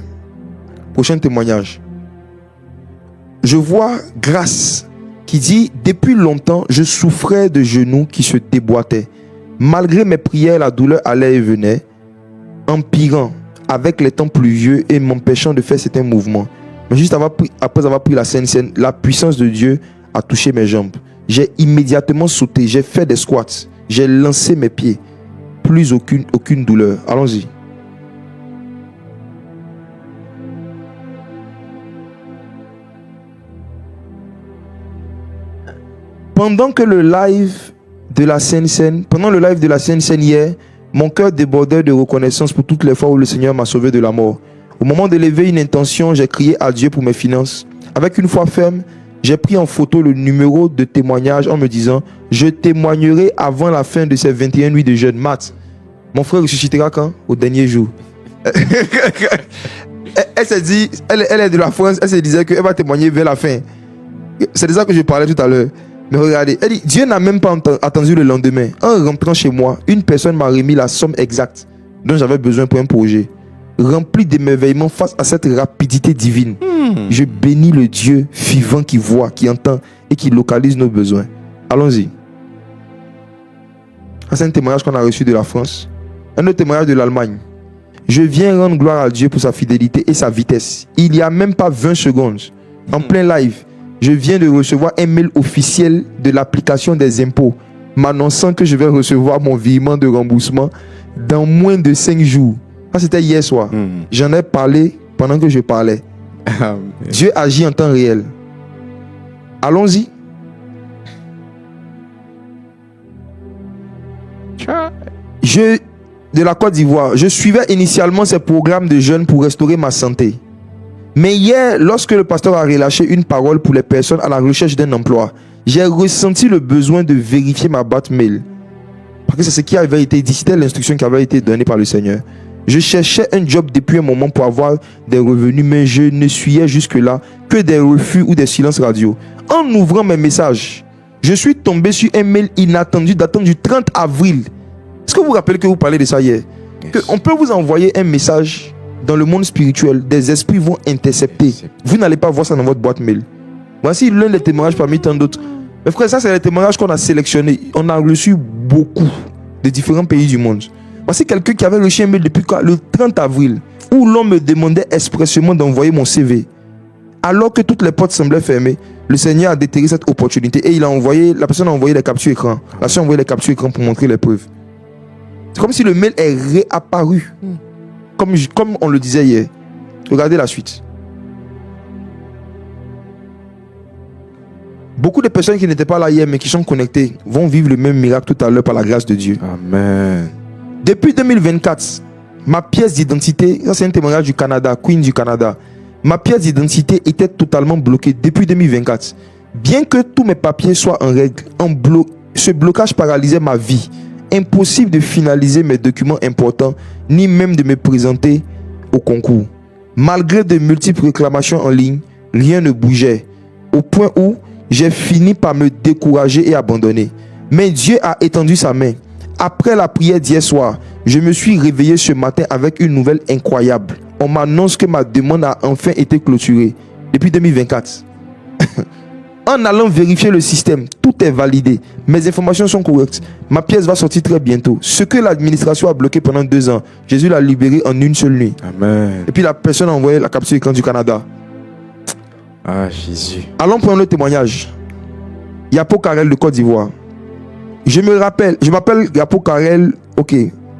S1: Prochain témoignage. Je vois Grâce qui dit « Depuis longtemps, je souffrais de genoux qui se déboîtaient. Malgré mes prières, la douleur allait et venait, empirant avec les temps pluvieux et m'empêchant de faire certains mouvements. Mais juste après avoir pris la Sainte Seine, la puissance de Dieu a touché mes jambes. J'ai immédiatement sauté, j'ai fait des squats, j'ai lancé mes pieds. Plus aucune douleur. » Allons-y. Pendant le live de la Sainte Seine hier, mon cœur débordait de reconnaissance pour toutes les fois où le Seigneur m'a sauvé de la mort. Au moment d'élever une intention, j'ai crié à Dieu pour mes finances. Avec une foi ferme, j'ai pris en photo le numéro de témoignage en me disant « Je témoignerai avant la fin de ces 21 nuits de jeûne. » Matt, mon frère ressuscitera quand? Au dernier jour. Elle s'est dit, elle est de la France, elle se disait qu'elle va témoigner vers la fin. C'est de ça que je parlais tout à l'heure. Mais regardez, elle dit, Dieu n'a même pas attendu le lendemain. En rentrant chez moi, une personne m'a remis la somme exacte dont j'avais besoin pour un projet. Rempli d'émerveillement face à cette rapidité divine. Je bénis le Dieu vivant qui voit, qui entend et qui localise nos besoins. Allons-y. C'est un témoignage qu'on a reçu de la France. Un autre témoignage de l'Allemagne. Je viens rendre gloire à Dieu pour sa fidélité et sa vitesse. Il n'y a même pas 20 secondes, en plein live, je viens de recevoir un mail officiel de l'application des impôts m'annonçant que je vais recevoir mon virement de remboursement dans moins de 5 jours. Ça, c'était hier soir. J'en ai parlé pendant que je parlais. Dieu agit en temps réel. Allons-y. De la Côte d'Ivoire, je suivais initialement ces programmes de jeûne pour restaurer ma santé. Mais hier, lorsque le pasteur a relâché une parole pour les personnes à la recherche d'un emploi, j'ai ressenti le besoin de vérifier ma boîte mail. Parce que c'est ce qui avait été dit, c'était l'instruction qui avait été donnée par le Seigneur. Je cherchais un job depuis un moment pour avoir des revenus, mais je ne suivais jusque-là que des refus ou des silences radio. En ouvrant mes messages, je suis tombé sur un mail inattendu datant du 30 avril. Est-ce que vous vous rappelez que vous parlez de ça hier? On peut vous envoyer un message dans le monde spirituel, des esprits vont intercepter. Vous n'allez pas voir ça dans votre boîte mail. Voici l'un des témoignages parmi tant d'autres. Mes frères, ça c'est les témoignages qu'on a sélectionnés. On a reçu beaucoup de différents pays du monde. Voici quelqu'un qui avait reçu un mail depuis le 30 avril, où l'on me demandait expressément d'envoyer mon CV. Alors que toutes les portes semblaient fermées, le Seigneur a déterré cette opportunité et la personne a envoyé les captures écran. La personne a envoyé les captures écran pour montrer les preuves. C'est comme si le mail est réapparu. Comme on le disait hier. Regardez la suite. Beaucoup de personnes qui n'étaient pas là hier mais qui sont connectées vont vivre le même miracle tout à l'heure par la grâce de Dieu.
S2: Amen.
S1: Depuis 2024, ma pièce d'identité, ça c'est un témoignage du Canada, Queen du Canada. Ma pièce d'identité était totalement bloquée depuis 2024. Bien que tous mes papiers soient en règle, ce blocage paralysait ma vie. Impossible de finaliser mes documents importants, ni même de me présenter au concours. Malgré de multiples réclamations en ligne, rien ne bougeait, au point où j'ai fini par me décourager et abandonner. Mais Dieu a étendu sa main. Après la prière d'hier soir, je me suis réveillé ce matin avec une nouvelle incroyable. On m'annonce que ma demande a enfin été clôturée depuis 2024. En allant vérifier le système, tout est validé. Mes informations sont correctes. Ma pièce va sortir très bientôt. Ce que l'administration a bloqué pendant 2 ans, Jésus l'a libéré en une seule nuit.
S2: Amen.
S1: Et puis la personne a envoyé la capture écran du Canada.
S2: Ah, Jésus.
S1: Allons prendre le témoignage. Yapo Karel de Côte d'Ivoire. Je m'appelle Yapo Karel. Ok,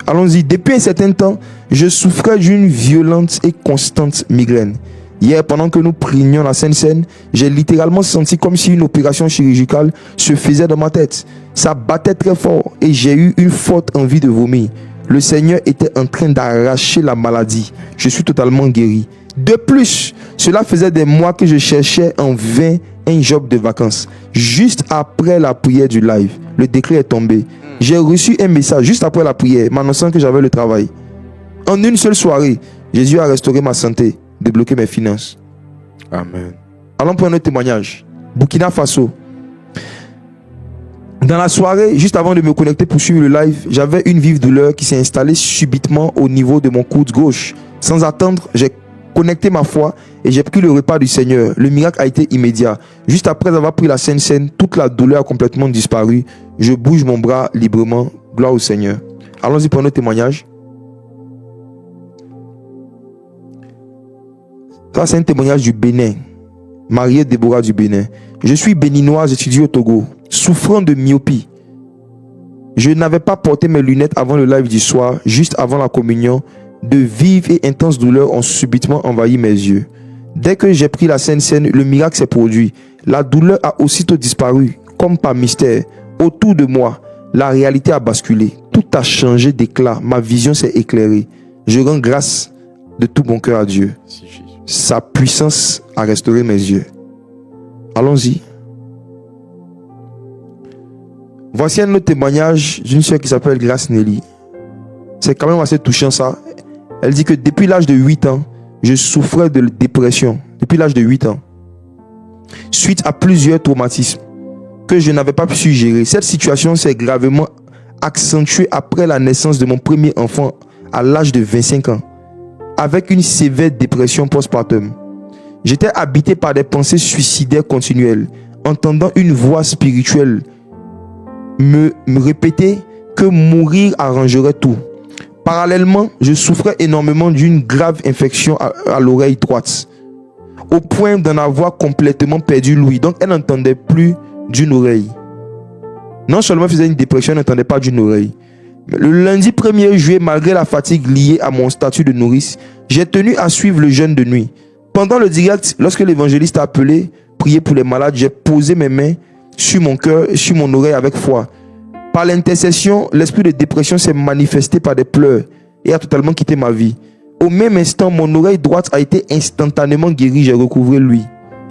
S1: allons-y. Depuis un certain temps, je souffrais d'une violente et constante migraine. Hier, pendant que nous prions la Sainte Seine, j'ai littéralement senti comme si une opération chirurgicale se faisait dans ma tête. Ça battait très fort et j'ai eu une forte envie de vomir. Le Seigneur était en train d'arracher la maladie. Je suis totalement guéri. De plus, cela faisait des mois que je cherchais en vain un job de vacances. Juste après la prière du live, le décret est tombé. J'ai reçu un message juste après la prière m'annonçant que j'avais le travail. En une seule soirée, Jésus a restauré ma santé, débloqué mes finances.
S2: Amen.
S1: Allons prendre un témoignage. Burkina Faso. Dans la soirée, juste avant de me connecter pour suivre le live, j'avais une vive douleur qui s'est installée subitement au niveau de mon coude gauche. Sans attendre, j'ai connecté ma foi et j'ai pris le repas du Seigneur. Le miracle a été immédiat. Juste après avoir pris la Sainte Seine, toute la douleur a complètement disparu. Je bouge mon bras librement. Gloire au Seigneur. Allons-y pour notre témoignage. Ça, c'est un témoignage du Bénin. Marie Déborah du Bénin. Je suis béninoise, j'étudie au Togo. Souffrant de myopie. Je n'avais pas porté mes lunettes avant le live du soir, juste avant la communion. De vives et intenses douleurs ont subitement envahi mes yeux. Dès que j'ai pris la Sainte Seine, le miracle s'est produit. La douleur a aussitôt disparu, comme par mystère. Autour de moi, la réalité a basculé. Tout a changé d'éclat. Ma vision s'est éclairée. Je rends grâce de tout mon cœur à Dieu. Sa puissance a restauré mes yeux. Allons-y. Voici un autre témoignage d'une soeur qui s'appelle Grace Nelly. C'est quand même assez touchant ça. Elle dit que depuis l'âge de 8 ans, je souffrais de dépression. Depuis l'âge de 8 ans. Suite à plusieurs traumatismes. que je n'avais pas pu gérer. Cette situation s'est gravement accentuée après la naissance de mon premier enfant à l'âge de 25 ans, avec une sévère dépression postpartum. J'étais habité par des pensées suicidaires continuelles, entendant une voix spirituelle me répéter que mourir arrangerait tout. Parallèlement, je souffrais énormément d'une grave infection à l'oreille droite, au point d'en avoir complètement perdu l'ouïe. Donc, elle n'entendait plus d'une oreille. Non seulement elle faisait une dépression, elle n'entendait pas d'une oreille. Le lundi 1er juillet, malgré la fatigue liée à mon statut de nourrice, j'ai tenu à suivre le jeûne de nuit. Pendant le direct, lorsque l'évangéliste a appelé, prier pour les malades, j'ai posé mes mains sur mon cœur et sur mon oreille avec foi. Par l'intercession, l'esprit de dépression s'est manifesté par des pleurs et a totalement quitté ma vie. Au même instant, mon oreille droite a été instantanément guérie, j'ai recouvré l'ouïe.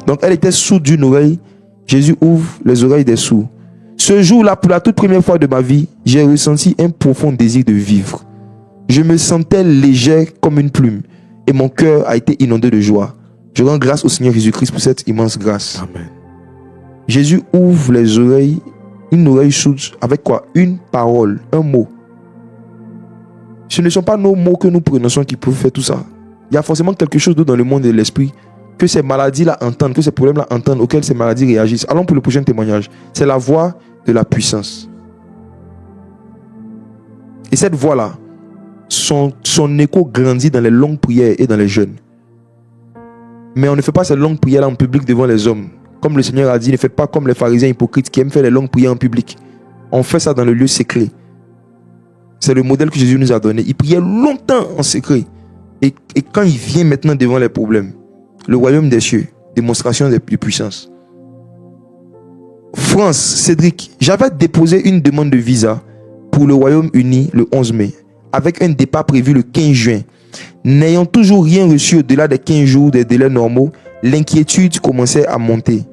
S1: Donc elle était sourde d'une oreille, Jésus ouvre les oreilles des sourds. Ce jour-là, pour la toute première fois de ma vie, j'ai ressenti un profond désir de vivre. Je me sentais léger comme une plume et mon cœur a été inondé de joie. Je rends grâce au Seigneur Jésus-Christ pour cette immense grâce.
S2: Amen.
S1: Jésus ouvre les oreilles, une oreille sourde, avec quoi? Une parole, un mot. Ce ne sont pas nos mots que nous prononçons qui peuvent faire tout ça. Il y a forcément quelque chose d'autre dans le monde de l'esprit que ces maladies-là entendent, que ces problèmes-là entendent, auxquels ces maladies réagissent. Allons pour le prochain témoignage. C'est la voix de la puissance. Et cette voix-là, son écho grandit dans les longues prières et dans les jeûnes. Mais on ne fait pas ces longues prières en public devant les hommes. Comme le Seigneur a dit, ne faites pas comme les pharisiens hypocrites qui aiment faire les longues prières en public. On fait ça dans le lieu secret. C'est le modèle que Jésus nous a donné. Il priait longtemps en secret. Et quand il vient maintenant devant les problèmes, le royaume des cieux, démonstration de puissance. France, Cédric, j'avais déposé une demande de visa pour le Royaume-Uni le 11 mai, avec un départ prévu le 15 juin. N'ayant toujours rien reçu au-delà des 15 jours des délais normaux, l'inquiétude commençait à monter.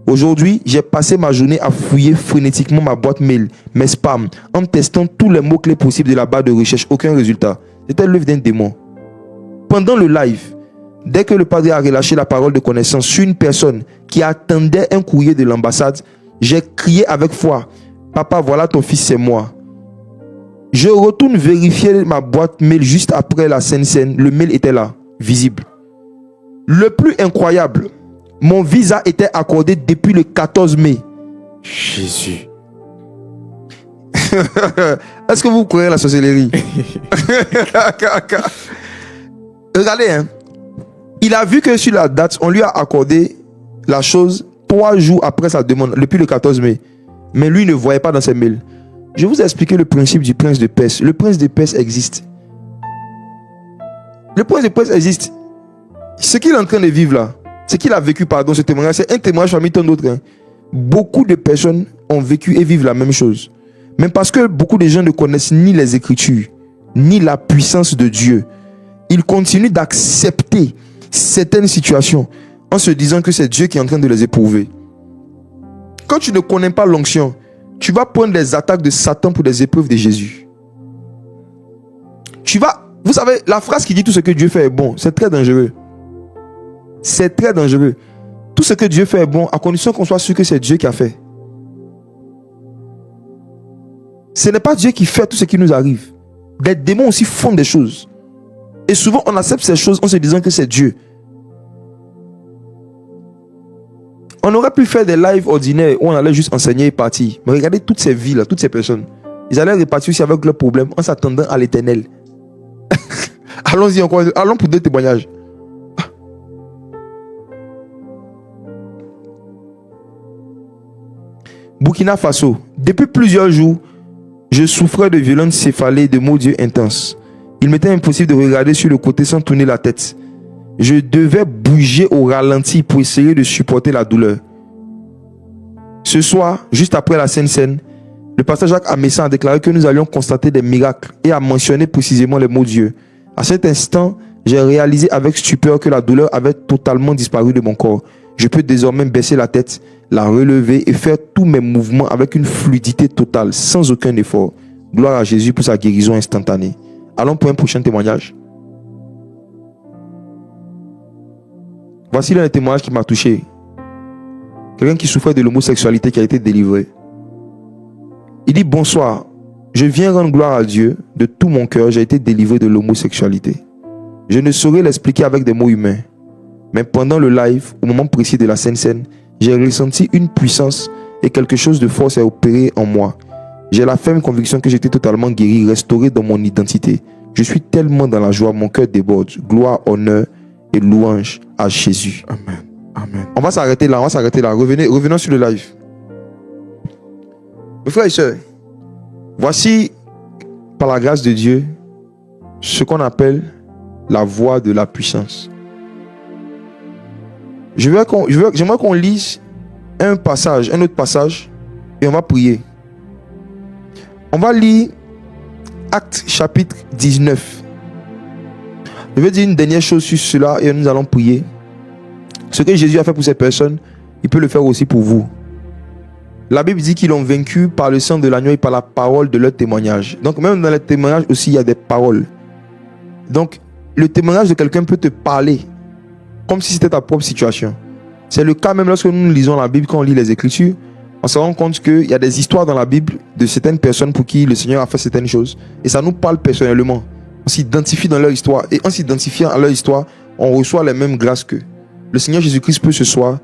S1: Aujourd'hui, j'ai passé ma journée à fouiller frénétiquement ma boîte mail, mes spams, en testant tous les mots-clés possibles de la barre de recherche. Aucun résultat. C'était l'œuvre d'un démon. Pendant le live, dès que le padre a relâché la parole de connaissance sur une personne qui attendait un courrier de l'ambassade, j'ai crié avec foi, « Papa, voilà ton fils, c'est moi. » Je retourne vérifier ma boîte mail juste après la scène. Le mail était là, visible. Le plus incroyable, mon visa était accordé depuis le 14 mai.
S2: Jésus.
S1: Est-ce que vous croyez à la sorcellerie? Regardez, hein. Il a vu que sur la date, on lui a accordé la chose 3 jours après sa demande, depuis le 14 mai. Mais lui ne voyait pas dans ses mails. Je vous ai expliqué le principe du prince de Perse. Le prince de Perse existe. Le prince de Perse existe. Ce qu'il est en train de vivre là, ce qu'il a vécu, pardon, ce témoignage, c'est un témoignage parmi tant d'autres. Hein. Beaucoup de personnes ont vécu et vivent la même chose. Mais parce que beaucoup de gens ne connaissent ni les Écritures, ni la puissance de Dieu, ils continuent d'accepter certaines situations en se disant que c'est Dieu qui est en train de les éprouver. Quand tu ne connais pas l'onction, tu vas prendre les attaques de Satan pour des épreuves de Jésus. Vous savez, la phrase qui dit tout ce que Dieu fait est bon, c'est très dangereux. C'est très dangereux. Tout ce que Dieu fait est bon, à condition qu'on soit sûr que c'est Dieu qui a fait. Ce n'est pas Dieu qui fait tout ce qui nous arrive. Des démons aussi font des choses. Et souvent, on accepte ces choses en se disant que c'est Dieu. On aurait pu faire des lives ordinaires où on allait juste enseigner et partir. Mais regardez toutes ces vies-là, toutes ces personnes. Ils allaient repartir aussi avec leurs problèmes en s'attendant à l'éternel. Allons-y encore. Allons pour 2 témoignages. Burkina Faso. Depuis plusieurs jours, je souffrais de violentes céphalées, de maux d'yeux intenses. Il m'était impossible de regarder sur le côté sans tourner la tête. Je devais bouger au ralenti pour essayer de supporter la douleur. Ce soir, juste après la Sainte Seine, le pasteur Jacques Amessa a déclaré que nous allions constater des miracles et a mentionné précisément les mots de Dieu. À cet instant, j'ai réalisé avec stupeur que la douleur avait totalement disparu de mon corps. Je peux désormais baisser la tête, la relever et faire tous mes mouvements avec une fluidité totale, sans aucun effort. Gloire à Jésus pour sa guérison instantanée. Allons pour un prochain témoignage. Voici l'un des témoignages qui m'a touché. Quelqu'un qui souffrait de l'homosexualité qui a été délivré. Il dit bonsoir, je viens rendre gloire à Dieu de tout mon cœur, j'ai été délivré de l'homosexualité. Je ne saurais l'expliquer avec des mots humains. Mais pendant le live, au moment précis de la Sainte Seine, j'ai ressenti une puissance et quelque chose de fort s'est opéré en moi. J'ai la ferme conviction que j'étais totalement guéri, restauré dans mon identité. Je suis tellement dans la joie, mon cœur déborde. Gloire, honneur et louange à Jésus.
S2: Amen. Amen.
S1: On va s'arrêter là, Revenons sur le live. Mes frères et sœurs, voici, par la grâce de Dieu, ce qu'on appelle la voie de la puissance. J'aimerais qu'on lise un autre passage, et on va prier. On va lire Actes chapitre 19. Je vais dire une dernière chose sur cela et nous allons prier. Ce que Jésus a fait pour ces personnes, il peut le faire aussi pour vous. La Bible dit qu'ils l'ont vaincu par le sang de l'agneau et par la parole de leur témoignage. Donc même dans les témoignages aussi, il y a des paroles. Donc le témoignage de quelqu'un peut te parler comme si c'était ta propre situation. C'est le cas même lorsque nous lisons la Bible, quand on lit les Écritures, on se rend compte qu'il y a des histoires dans la Bible de certaines personnes pour qui le Seigneur a fait certaines choses. Et ça nous parle personnellement. On s'identifie dans leur histoire. Et en s'identifiant à leur histoire, on reçoit les mêmes grâces qu'eux. Le Seigneur Jésus-Christ peut ce soir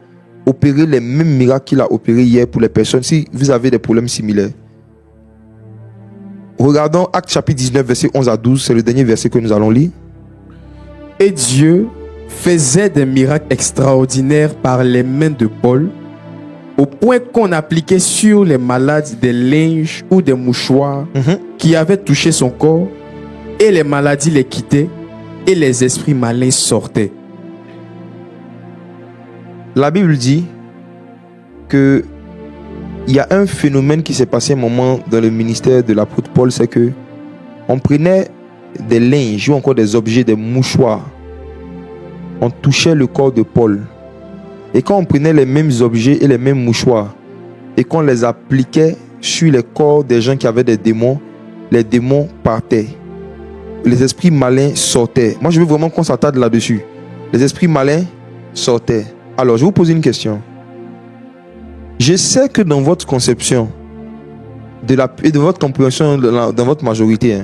S1: opérer les mêmes miracles qu'il a opérés hier pour les personnes si vous avez des problèmes similaires. Regardons Actes chapitre 19, verset 11 à 12. C'est le dernier verset que nous allons lire.
S2: Et Dieu faisait des miracles extraordinaires par les mains de Paul, au point qu'on appliquait sur les malades des linges ou des mouchoirs qui avaient touché son corps, et les maladies les quittaient, et les esprits malins sortaient.
S1: La Bible dit que il y a un phénomène qui s'est passé un moment dans le ministère de l'apôtre Paul, c'est que on prenait des linges ou encore des objets, des mouchoirs, on touchait le corps de Paul. Et quand on prenait les mêmes objets et les mêmes mouchoirs et qu'on les appliquait sur les corps des gens qui avaient des démons, les démons partaient. Les esprits malins sortaient. Moi, je veux vraiment qu'on s'attarde là-dessus. Les esprits malins sortaient. Alors, je vais vous poser une question. Je sais que dans votre conception et de votre compréhension dans votre majorité,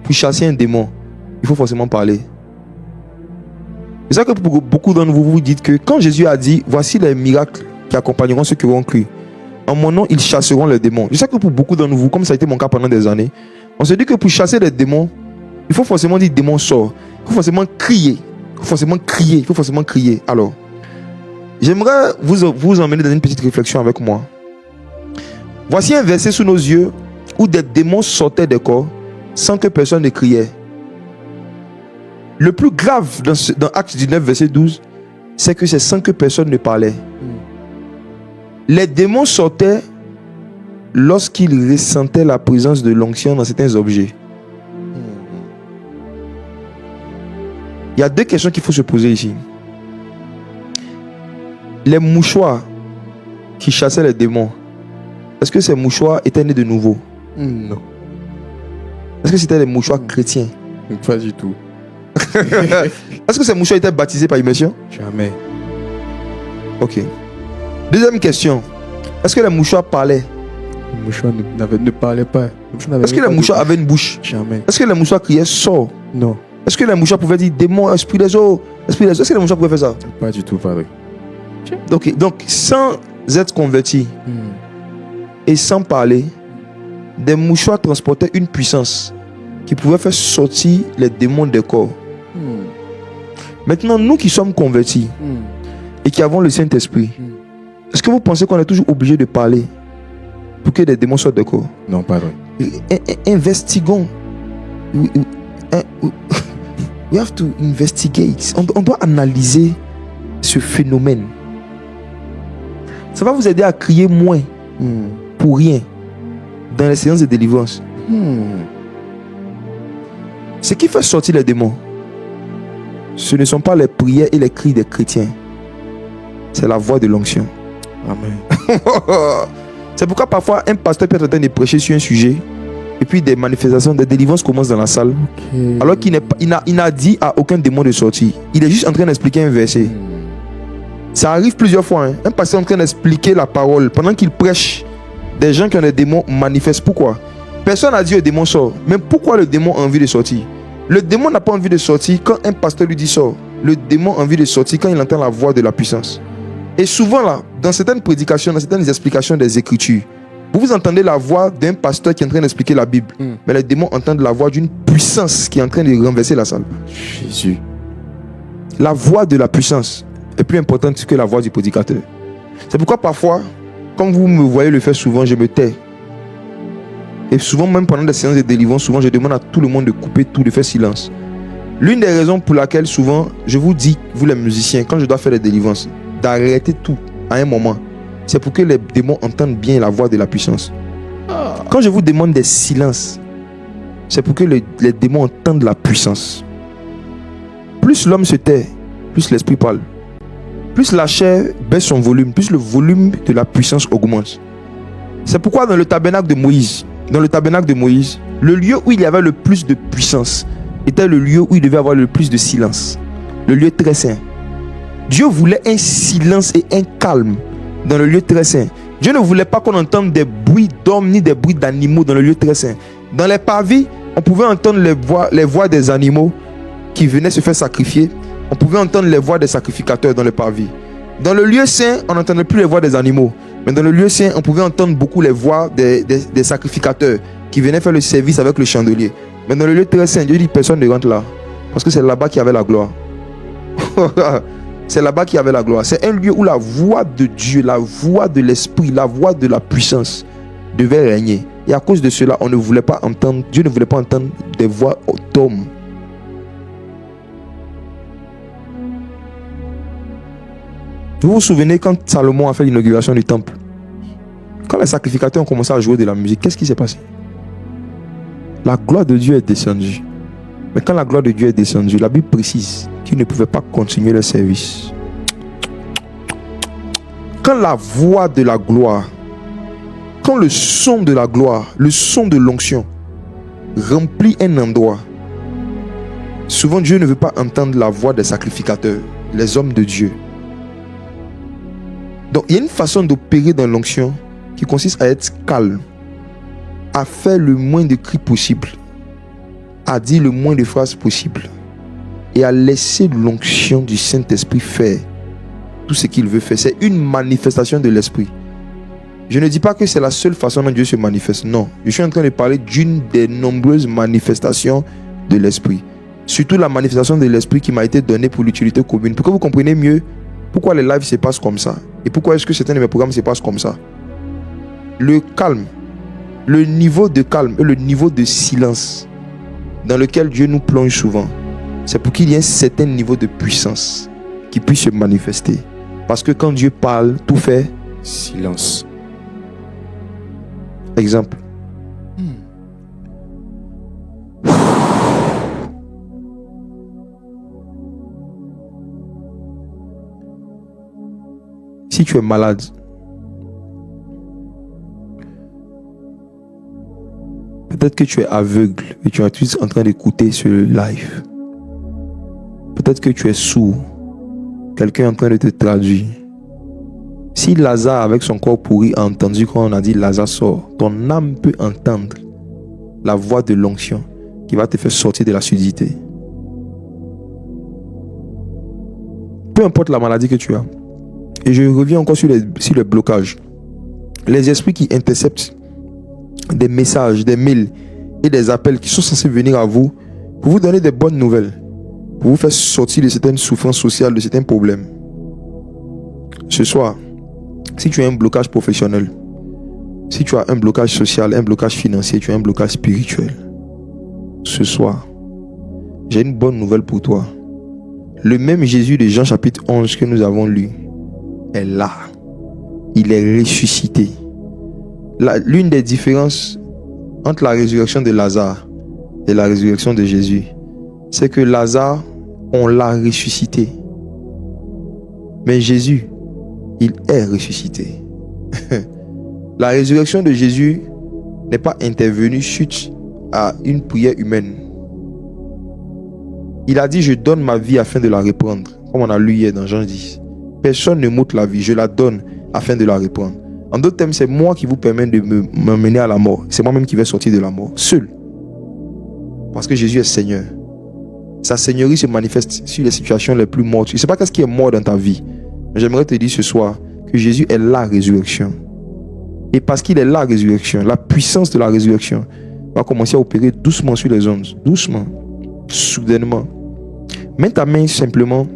S1: pour chasser un démon, il faut forcément parler. C'est ça que pour beaucoup d'entre vous, vous dites que quand Jésus a dit, voici les miracles qui accompagneront ceux qui auront cru. En mon nom, ils chasseront les démons. Je sais que pour beaucoup d'entre vous, comme ça a été mon cas pendant des années, on se dit que pour chasser les démons, il faut forcément dire démon sort. Il faut forcément crier. Il faut forcément crier. Alors, j'aimerais vous emmener dans une petite réflexion avec moi. Voici un verset sous nos yeux où des démons sortaient des corps sans que personne ne criait. Le plus grave dans Actes 19, verset 12, c'est que c'est sans que personne ne parlait. Les démons sortaient lorsqu'ils ressentaient la présence de l'onction dans certains objets. Il y a deux questions qu'il faut se poser ici. Les mouchoirs qui chassaient les démons, est-ce que ces mouchoirs étaient nés de nouveau?
S2: Non.
S1: Est-ce que c'était des mouchoirs chrétiens?
S2: Pas du tout.
S1: Est-ce que ces mouchoirs étaient baptisés par immersion?
S2: Jamais.
S1: Ok. Deuxième question. Est-ce que les mouchoirs parlaient?
S2: Les mouchoirs ne parlaient pas.
S1: Est-ce que les mouchoirs avaient une bouche?
S2: Jamais.
S1: Est-ce que les mouchoirs criaient sort?
S2: Non.
S1: Est-ce que les mouchoirs pouvaient dire démon, esprit des eaux, esprit des eaux? Est-ce que les mouchoirs pouvaient faire ça?
S2: Pas du tout, padre.
S1: Ok. Donc, sans être converti et sans parler, des mouchoirs transportaient une puissance qui pouvait faire sortir les démons des corps. Maintenant, nous qui sommes convertis et qui avons le Saint-Esprit, est-ce que vous pensez qu'on est toujours obligé de parler pour que les démons sortent des corps?
S2: Non, pas vrai.
S1: Investiguons. We have to investigate. On doit analyser ce phénomène. Ça va vous aider à crier moins pour rien dans les séances de délivrance. Ce qui fait sortir les démons, ce ne sont pas les prières et les cris des chrétiens. C'est la voix de l'onction.
S2: Amen.
S1: C'est pourquoi parfois un pasteur peut être en train de prêcher sur un sujet et puis des manifestations, des délivrances commencent dans la salle. Alors qu'il n'a dit à aucun démon de sortir. Il est juste en train d'expliquer un verset. Ça arrive plusieurs fois. Un pasteur est en train d'expliquer la parole. Pendant qu'il prêche, des gens qui ont des démons manifestent. Pourquoi? Personne n'a dit le démon sort. Mais pourquoi le démon a envie de sortir? Le démon n'a pas envie de sortir quand un pasteur lui dit sort. Le démon a envie de sortir quand il entend la voix de la puissance. Et souvent là, dans certaines prédications, dans certaines explications des Écritures, vous entendez la voix d'un pasteur qui est en train d'expliquer la Bible. Mais les démons entendent la voix d'une puissance qui est en train de renverser la salle.
S2: Jésus.
S1: La voix de la puissance est plus importante que la voix du prédicateur. C'est pourquoi parfois, comme vous me voyez le faire souvent, je me tais. Et souvent, même pendant des séances de délivrance, souvent je demande à tout le monde de couper tout, de faire silence. L'une des raisons pour laquelle souvent, je vous dis, vous les musiciens, quand je dois faire des délivrances, d'arrêter tout à un moment, c'est pour que les démons entendent bien la voix de la puissance. Quand je vous demande des silences, c'est pour que les démons entendent la puissance. Plus l'homme se tait, plus l'esprit parle. Plus la chair baisse son volume, plus le volume de la puissance augmente. C'est pourquoi dans le tabernacle de Moïse, le lieu où il y avait le plus de puissance était le lieu où il devait avoir le plus de silence. Le lieu très saint. Dieu voulait un silence et un calme dans le lieu très saint. Dieu ne voulait pas qu'on entende des bruits d'hommes ni des bruits d'animaux dans le lieu très saint. Dans les parvis, on pouvait entendre les voix des animaux qui venaient se faire sacrifier. On pouvait entendre les voix des sacrificateurs dans le parvis. Dans le lieu saint, on n'entendait plus les voix des animaux. Mais dans le lieu saint, on pouvait entendre beaucoup les voix des sacrificateurs qui venaient faire le service avec le chandelier. Mais dans le lieu très saint, Dieu dit personne ne rentre là. Parce que c'est là-bas qu'il y avait la gloire. C'est là-bas qu'il y avait la gloire. C'est un lieu où la voix de Dieu, la voix de l'esprit, la voix de la puissance devait régner. Et à cause de cela, on ne voulait pas entendre, Dieu ne voulait pas entendre des voix d'hommes. Vous vous souvenez quand Salomon a fait l'inauguration du temple? Quand les sacrificateurs ont commencé à jouer de la musique, qu'est-ce qui s'est passé? La gloire de Dieu est descendue. Mais quand la gloire de Dieu est descendue, la Bible précise qu'ils ne pouvaient pas continuer le service. Quand la voix de la gloire, quand le son de la gloire, le son de l'onction remplit un endroit, souvent Dieu ne veut pas entendre la voix des sacrificateurs, les hommes de Dieu. Donc il y a une façon d'opérer dans l'onction qui consiste à être calme, à faire le moins de cris possible, à dire le moins de phrases possible et à laisser l'onction du Saint-Esprit faire tout ce qu'il veut faire. C'est une manifestation de l'Esprit. Je ne dis pas que c'est la seule façon dont Dieu se manifeste. Non, je suis en train de parler d'une des nombreuses manifestations de l'Esprit. Surtout la manifestation de l'Esprit qui m'a été donnée pour l'utilité commune. Pour que vous compreniez mieux pourquoi les lives se passent comme ça et pourquoi est-ce que certains de mes programmes se passent comme ça. Le calme, le niveau de calme et le niveau de silence dans lequel Dieu nous plonge souvent, c'est pour qu'il y ait un certain niveau de puissance qui puisse se manifester. Parce que quand Dieu parle, tout fait
S2: silence.
S1: Exemple. Si tu es malade, peut-être que tu es aveugle et tu es en train d'écouter ce live. Peut-être que tu es sourd. Quelqu'un est en train de te traduire. Si Lazare, avec son corps pourri, a entendu quand on a dit Lazare sort, ton âme peut entendre la voix de l'onction qui va te faire sortir de la surdité. Peu importe la maladie que tu as. Et je reviens encore sur le blocage. Les esprits qui interceptent des messages, des mails et des appels qui sont censés venir à vous pour vous donner des bonnes nouvelles, pour vous faire sortir de certaines souffrances sociales, de certains problèmes. Ce soir, si tu as un blocage professionnel, si tu as un blocage social, un blocage financier, tu as un blocage spirituel, ce soir, j'ai une bonne nouvelle pour toi. Le même Jésus de Jean chapitre 11 que nous avons lu est là. Il est ressuscité. L'une des différences entre la résurrection de Lazare et la résurrection de Jésus, c'est que Lazare, on l'a ressuscité. Mais Jésus, il est ressuscité. La résurrection de Jésus n'est pas intervenue suite à une prière humaine. Il a dit, je donne ma vie afin de la reprendre, comme on a lu hier dans Jean 10. Personne ne m'ôte la vie, je la donne afin de la reprendre. En d'autres termes, c'est moi qui vous permets de m'emmener à la mort. C'est moi-même qui vais sortir de la mort, seul. Parce que Jésus est Seigneur. Sa seigneurie se manifeste sur les situations les plus mortes. Je ne sais pas qu'est-ce qui est mort dans ta vie. Mais j'aimerais te dire ce soir que Jésus est la résurrection. Et parce qu'il est la résurrection, la puissance de la résurrection va commencer à opérer doucement sur les ondes. Doucement. Soudainement. Mets ta main simplement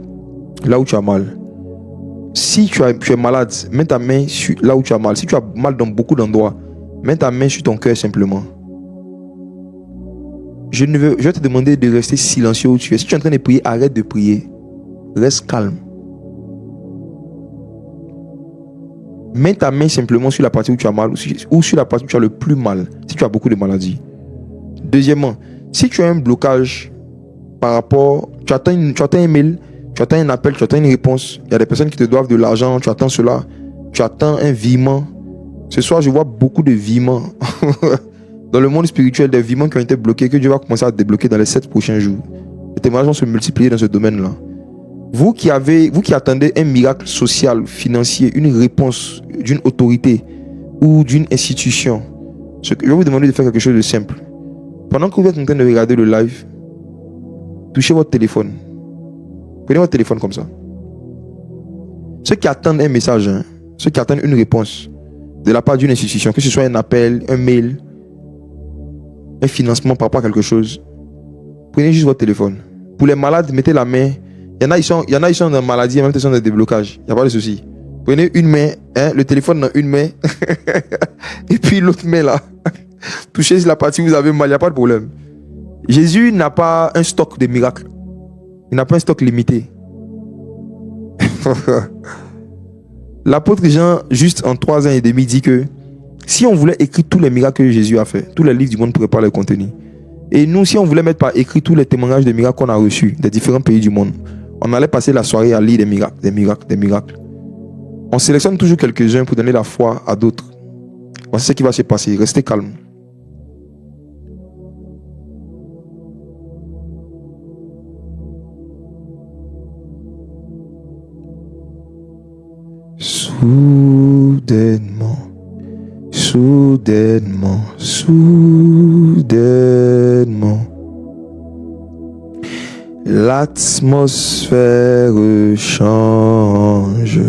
S1: là où tu as mal. Si tu es malade, mets ta main là où tu as mal. Si tu as mal dans beaucoup d'endroits, mets ta main sur ton cœur simplement. Je vais te demander de rester silencieux où tu es. Si tu es en train de prier, arrête de prier. Reste calme. Mets ta main simplement sur la partie où tu as mal ou sur la partie où tu as le plus mal, si tu as beaucoup de maladies. Deuxièmement, si tu as un blocage par rapport, tu attends un mail, tu attends un appel, tu attends une réponse. Il y a des personnes qui te doivent de l'argent, tu attends cela, tu attends un virement. Ce soir, je vois beaucoup de virements. Dans le monde spirituel, des virements qui ont été bloqués, que Dieu va commencer à débloquer dans les 7 prochains jours. Les témoignages vont se multiplier dans ce domaine-là. Vous qui attendez un miracle social, financier, une réponse d'une autorité ou d'une institution, je vais vous demander de faire quelque chose de simple. Pendant que vous êtes en train de regarder le live, touchez votre téléphone. Prenez votre téléphone comme ça. Ceux qui attendent un message, ceux qui attendent une réponse de la part d'une institution, que ce soit un appel, un mail, un financement par rapport à quelque chose, prenez juste votre téléphone. Pour les malades, mettez la main. Il y en a, ils sont dans la maladie, en même temps, ils sont dans des déblocages. Il n'y a pas de souci. Prenez une main, le téléphone dans une main, et puis l'autre main là. Touchez la partie où vous avez mal, il n'y a pas de problème. Jésus n'a pas un stock de miracles. Il n'a pas un stock limité. L'apôtre Jean, juste en 3 ans et demi, dit que si on voulait écrire tous les miracles que Jésus a fait, tous les livres du monde ne pourraient pas les contenir. Et nous, si on voulait mettre par écrit tous les témoignages de miracles qu'on a reçus des différents pays du monde, on allait passer la soirée à lire des miracles, des miracles, des miracles. On sélectionne toujours quelques-uns pour donner la foi à d'autres. Voici ce qui va se passer. Restez calme. Soudainement, soudainement, soudainement, l'atmosphère change.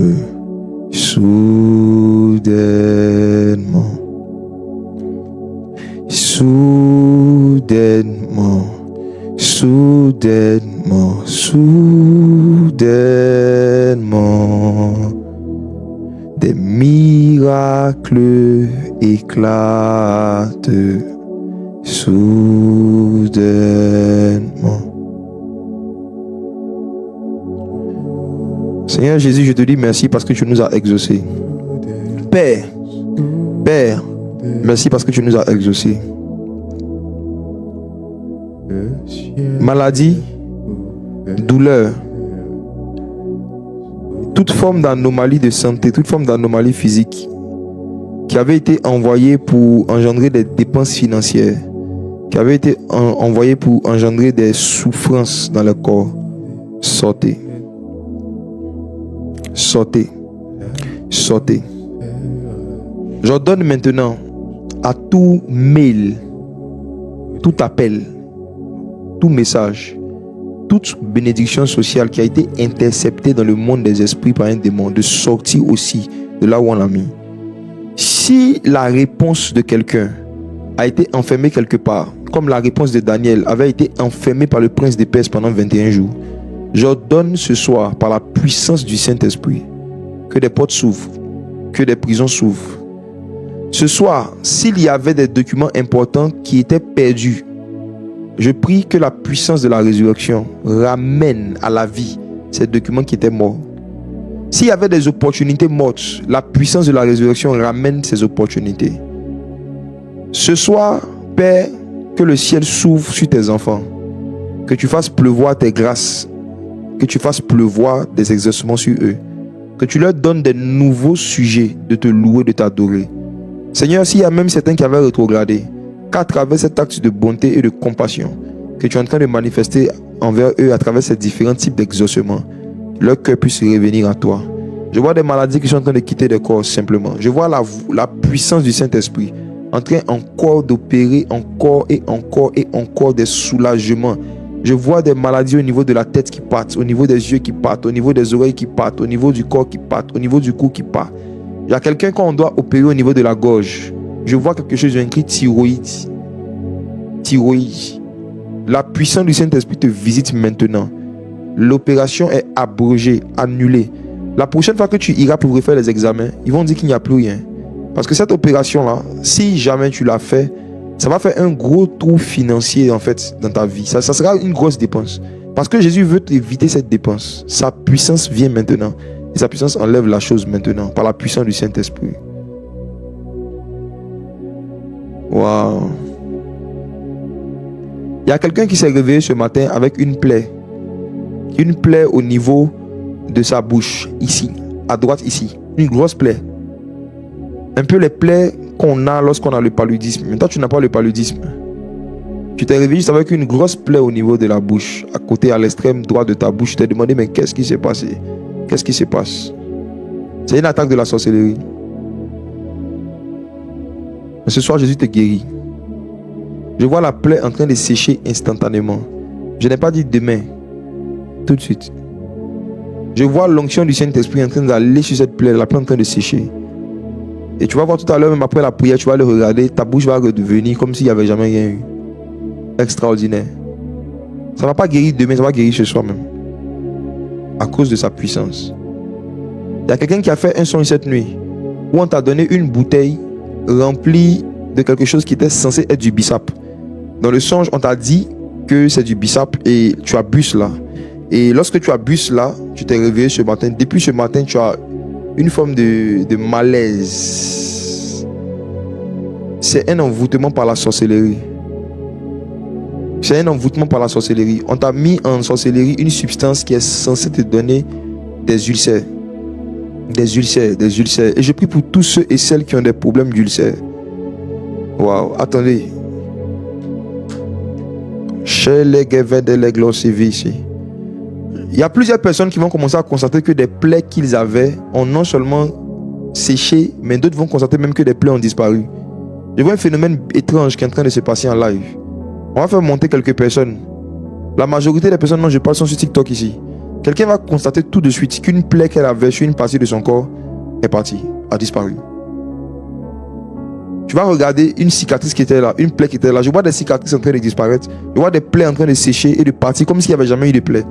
S1: Soudainement, soudainement, soudainement, soudainement, des miracles éclatent. Soudainement. Seigneur Jésus, je te dis merci parce que tu nous as exaucés. Père, merci parce que tu nous as exaucés. Maladie, douleur, toute forme d'anomalie de santé, toute forme d'anomalie physique qui avait été envoyée pour engendrer des dépenses financières, qui avait été envoyée pour engendrer des souffrances dans le corps, sortez. Sortez. Sortez. J'ordonne maintenant à tout mail, tout appel, tout message, toute bénédiction sociale qui a été interceptée dans le monde des esprits par un démon, de sortir aussi de là où on l'a mis. Si la réponse de quelqu'un a été enfermée quelque part, comme la réponse de Daniel avait été enfermée par le prince des Perses pendant 21 jours, j'ordonne ce soir, par la puissance du Saint-Esprit, que des portes s'ouvrent, que des prisons s'ouvrent. Ce soir, s'il y avait des documents importants qui étaient perdus, je prie que la puissance de la résurrection ramène à la vie ces documents qui étaient morts. S'il y avait des opportunités mortes, la puissance de la résurrection ramène ces opportunités. Ce soir, Père, que le ciel s'ouvre sur tes enfants, que tu fasses pleuvoir tes grâces, que tu fasses pleuvoir des exaucements sur eux, que tu leur donnes des nouveaux sujets de te louer, de t'adorer. Seigneur, s'il y a même certains qui avaient rétrogradé, qu'à travers cet acte de bonté et de compassion que tu es en train de manifester envers eux à travers ces différents types d'exaucements, leur cœur puisse revenir à toi. Je vois des maladies qui sont en train de quitter des corps simplement. Je vois la puissance du Saint-Esprit en train encore d'opérer encore et encore et encore des soulagements. Je vois des maladies au niveau de la tête qui partent, au niveau des yeux qui partent, au niveau des oreilles qui partent, au niveau du corps qui partent, au niveau du cou qui part. Il y a quelqu'un qu'on doit opérer au niveau de la gorge. Je vois quelque chose écrit thyroïde. Thyroïde. La puissance du Saint-Esprit te visite maintenant. L'opération est abrogée, annulée. La prochaine fois que tu iras pour refaire les examens, ils vont dire qu'il n'y a plus rien. Parce que cette opération-là, si jamais tu l'as fait, ça va faire un gros trou financier en fait dans ta vie. Ça sera une grosse dépense. Parce que Jésus veut t'éviter cette dépense. Sa puissance vient maintenant. Et sa puissance enlève la chose maintenant par la puissance du Saint-Esprit. Waouh. Il y a quelqu'un qui s'est réveillé ce matin avec une plaie. Une plaie au niveau de sa bouche, ici, à droite ici. Une grosse plaie. Un peu les plaies qu'on a lorsqu'on a le paludisme. Mais toi, tu n'as pas le paludisme. Tu t'es réveillé juste avec une grosse plaie au niveau de la bouche, à côté, à l'extrême droit de ta bouche. Tu t'es demandé, mais qu'est-ce qui s'est passé? Qu'est-ce qui se passe? C'est une attaque de la sorcellerie. Mais ce soir, Jésus te guérit. Je vois la plaie en train de sécher instantanément. Je n'ai pas dit demain. Tout de suite. Je vois l'onction du Saint-Esprit en train d'aller sur cette plaie. La plaie en train de sécher. Et tu vas voir tout à l'heure, même après la prière, tu vas le regarder. Ta bouche va redevenir comme s'il n'y avait jamais rien eu. Extraordinaire. Ça ne va pas guérir demain, ça va guérir ce soir même. À cause de sa puissance. Il y a quelqu'un qui a fait un songe cette nuit où on t'a donné une bouteille remplie de quelque chose qui était censé être du bissap. Dans le songe, on t'a dit que c'est du bissap et tu as bu cela. Et lorsque tu as bu cela, tu t'es réveillé ce matin. Depuis ce matin, tu as une forme de malaise. C'est un envoûtement par la sorcellerie. C'est un envoûtement par la sorcellerie. On t'a mis en sorcellerie une substance qui est censée te donner des ulcères. Des ulcères, des ulcères. Et je prie pour tous ceux et celles qui ont des problèmes d'ulcères. Waouh, attendez. Chez les gavins de l'église ici. Il y a plusieurs personnes qui vont commencer à constater que des plaies qu'ils avaient ont non seulement séché, mais d'autres vont constater même que des plaies ont disparu. Je vois un phénomène étrange qui est en train de se passer en live. On va faire monter quelques personnes. La majorité des personnes dont je parle sont sur TikTok ici. Quelqu'un va constater tout de suite qu'une plaie qu'elle avait sur une partie de son corps est partie, a disparu. Tu vas regarder une cicatrice qui était là, une plaie qui était là. Je vois des cicatrices en train de disparaître. Je vois des plaies en train de sécher et de partir comme s'il n'y avait jamais eu de plaie.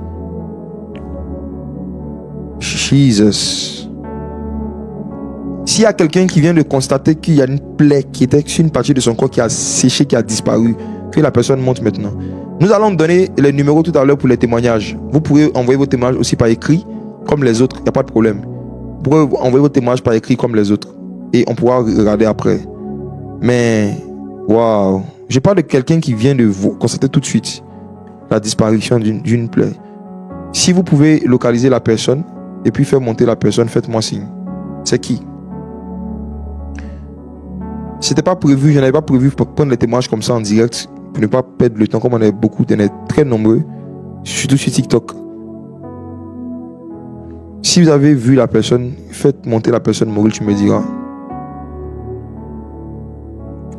S1: Jesus. S'il y a quelqu'un qui vient de constater qu'il y a une plaie qui était sur une partie de son corps qui a séché, qui a disparu, que la personne monte maintenant. Nous allons donner les numéros tout à l'heure pour les témoignages. Vous pourrez envoyer vos témoignages aussi par écrit, comme les autres. Il n'y a pas de problème. Vous pourrez envoyer vos témoignages par écrit comme les autres. Et on pourra regarder après. Mais, waouh. Je parle de quelqu'un qui vient de vous constater tout de suite la disparition d'une plaie. Si vous pouvez localiser la personne et puis faire monter la personne, faites-moi signe. C'est qui? C'était pas prévu, je n'avais pas prévu pour prendre les témoignages comme ça en direct, pour ne pas perdre le temps, comme on est beaucoup, on est très nombreux, surtout sur TikTok. Si vous avez vu la personne, faites monter la personne, Maurice, tu me diras.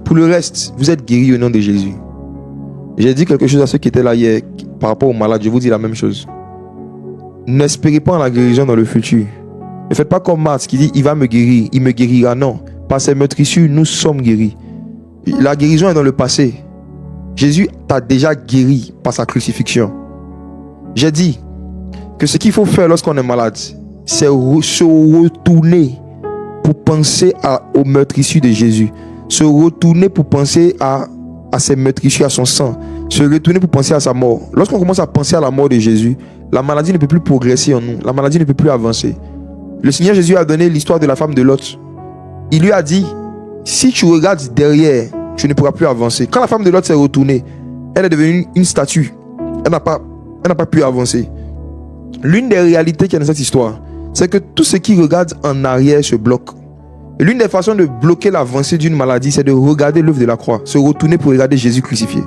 S1: Pour le reste, vous êtes guéris au nom de Jésus. J'ai dit quelque chose à ceux qui étaient là hier par rapport aux malades, je vous dis la même chose. N'espérez pas en la guérison dans le futur. Ne faites pas comme Marthe qui dit il va me guérir, il me guérira. Non, par ses meurtrissures, nous sommes guéris. La guérison est dans le passé. Jésus t'a déjà guéri par sa crucifixion. J'ai dit que ce qu'il faut faire lorsqu'on est malade, c'est se retourner pour penser aux meurtrissures de Jésus. Se retourner pour penser à ses meurtrissures, à son sang. Se retourner pour penser à sa mort. Lorsqu'on commence à penser à la mort de Jésus, la maladie ne peut plus progresser en nous. La maladie ne peut plus avancer. Le Seigneur Jésus a donné l'histoire de la femme de Lot. Il lui a dit, si tu regardes derrière, tu ne pourras plus avancer. Quand la femme de Lot s'est retournée, elle est devenue une statue. Elle n'a pas pu avancer. L'une des réalités qu'il y a dans cette histoire, c'est que tout ce qui regarde en arrière se bloque. Et l'une des façons de bloquer l'avancée d'une maladie, c'est de regarder l'œuvre de la croix, se retourner pour regarder Jésus crucifié.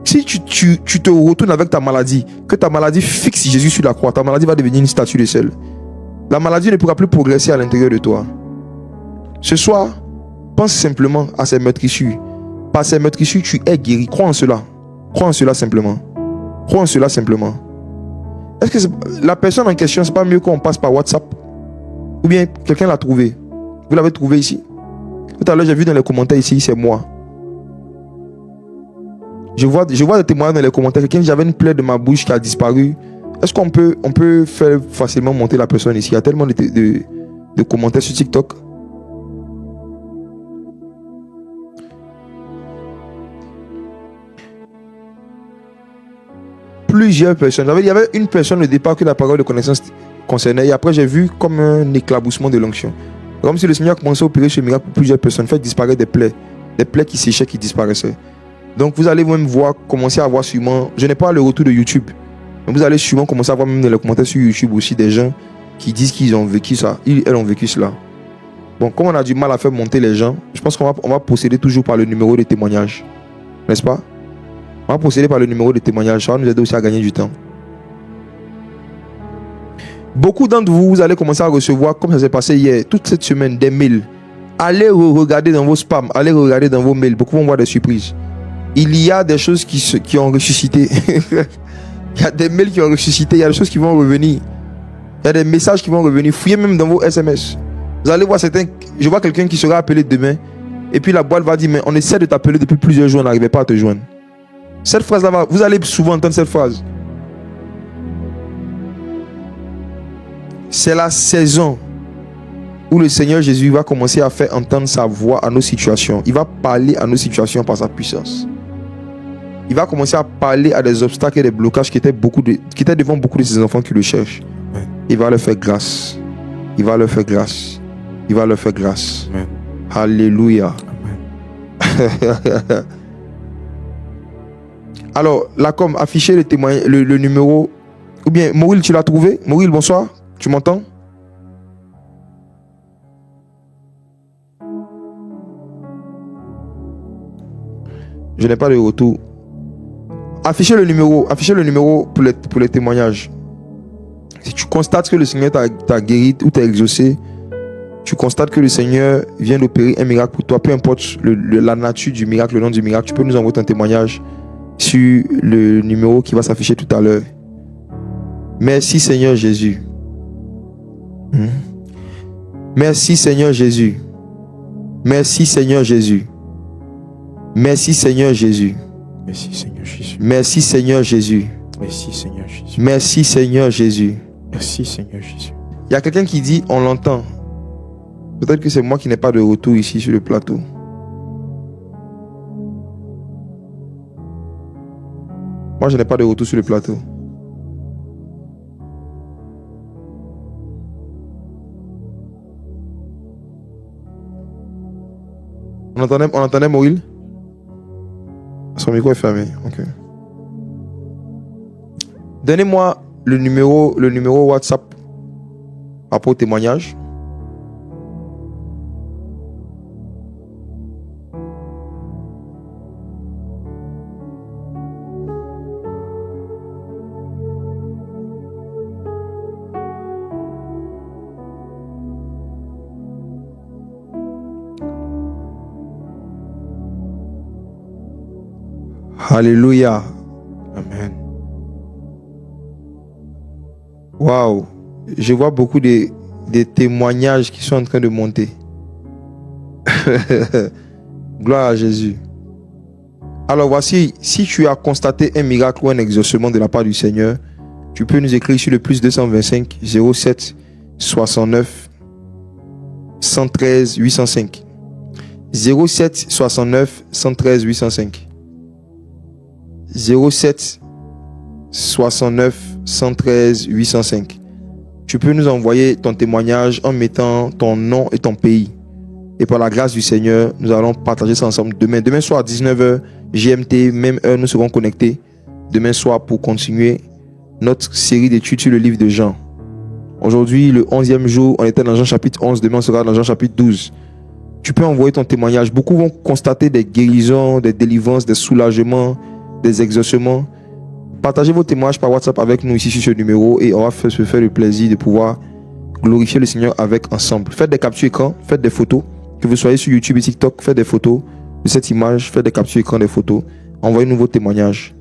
S1: Si tu te retournes avec ta maladie, que ta maladie fixe Jésus sur la croix, ta maladie va devenir une statue de sel. La maladie ne pourra plus progresser à l'intérieur de toi. Ce soir, pense simplement à ces meurtrissures. Par ces meurtrissures, tu es guéri. Crois en cela. Crois en cela simplement. Crois en cela simplement. Est-ce que la personne en question, c'est pas mieux qu'on passe par WhatsApp? Ou bien quelqu'un l'a trouvé? Vous l'avez trouvé ici? Tout à l'heure, j'ai vu dans les commentaires ici, c'est moi. Je vois des témoignages dans les commentaires. Quelqu'un dit, j'avais une plaie de ma bouche qui a disparu. Est-ce qu'on peut faire facilement monter la personne ici? Il y a tellement de commentaires sur TikTok. Plusieurs personnes. Il y avait une personne au départ que la parole de connaissance concernait. Et après, j'ai vu comme un éclaboussement de l'onction. Comme si le Seigneur commençait à opérer ce miracle pour plusieurs personnes. Fait disparaître des plaies qui séchaient, qui disparaissaient. Donc, vous allez même commencer à voir sûrement. Je n'ai pas le retour de YouTube. Mais vous allez sûrement commencer à voir même dans les commentaires sur YouTube aussi des gens qui disent qu'ils ont vécu ça. Elles ont vécu cela. Bon, comme on a du mal à faire monter les gens, je pense qu'on va procéder toujours par le numéro de témoignage. N'est-ce pas? On va procéder par le numéro de témoignage. Ça va nous aider aussi à gagner du temps. Beaucoup d'entre vous, vous allez commencer à recevoir, comme ça s'est passé hier, toute cette semaine, des mails. Allez regarder dans vos spams, allez regarder dans vos mails. Beaucoup vont voir des surprises. Il y a des choses qui ont ressuscité. Il y a des mails qui ont ressuscité. Il y a des choses qui vont revenir. Il y a des messages qui vont revenir. Fouillez même dans vos SMS. Vous allez voir certains. Je vois quelqu'un qui sera appelé demain. Et puis la boîte va dire, mais on essaie de t'appeler depuis plusieurs jours, on n'arrivait pas à te joindre. Cette phrase-là, vous allez souvent entendre cette phrase. C'est la saison où le Seigneur Jésus va commencer à faire entendre sa voix à nos situations. Il va parler à nos situations par sa puissance. Il va commencer à parler à des obstacles et des blocages qui étaient devant beaucoup de ses enfants qui le cherchent. Amen. Il va leur faire grâce. Il va leur faire grâce. Il va leur faire grâce. Amen. Alléluia. Amen. Alors, là, comme afficher le témoignage, le numéro. Ou bien, Mauril, tu l'as trouvé? Mauril, bonsoir. Tu m'entends? Je n'ai pas de retour. Affichez le numéro pour les témoignages. Si tu constates que le Seigneur t'a guéri ou t'a exaucé, tu constates que le Seigneur vient d'opérer un miracle pour toi, peu importe la nature du miracle, le nom du miracle, tu peux nous envoyer ton témoignage sur le numéro qui va s'afficher tout à l'heure. Merci Seigneur Jésus. Merci Seigneur Jésus. Merci Seigneur Jésus. Merci Seigneur Jésus.
S2: Merci Seigneur Jésus.
S1: Merci Seigneur Jésus.
S2: Merci Seigneur Jésus.
S1: Merci Seigneur Jésus.
S2: Merci Seigneur Jésus.
S1: Il y a quelqu'un qui dit, on l'entend. Peut-être que c'est moi qui n'ai pas de retour ici sur le plateau. Moi, je n'ai pas de retour sur le plateau. On entendait Mauril? Son micro est fermé. Ok. Donnez-moi le numéro WhatsApp à rapport au témoignage. Alléluia.
S2: Amen.
S1: Waouh. Je vois beaucoup de témoignages qui sont en train de monter. Gloire à Jésus. Alors voici, si tu as constaté un miracle ou un exaucement de la part du Seigneur, tu peux nous écrire sur le plus 225 07 69 113 805. 07 69 113 805. 07 69 113 805. Tu peux nous envoyer ton témoignage en mettant ton nom et ton pays. Et par la grâce du Seigneur, nous allons partager ça ensemble demain. Demain soir à 19h GMT, même heure, nous serons connectés. Demain soir pour continuer notre série d'études sur le livre de Jean. Aujourd'hui, le 11e jour, on était dans Jean chapitre 11. Demain, on sera dans Jean chapitre 12. Tu peux envoyer ton témoignage. Beaucoup vont constater des guérisons, des délivrances, des soulagements, des exaucements. Partagez vos témoignages par WhatsApp avec nous ici sur ce numéro et on va se faire le plaisir de pouvoir glorifier le Seigneur avec ensemble. Faites des captures écran, faites des photos. Que vous soyez sur YouTube et TikTok, faites des photos de cette image, faites des captures écran, des photos. Envoyez-nous vos témoignages.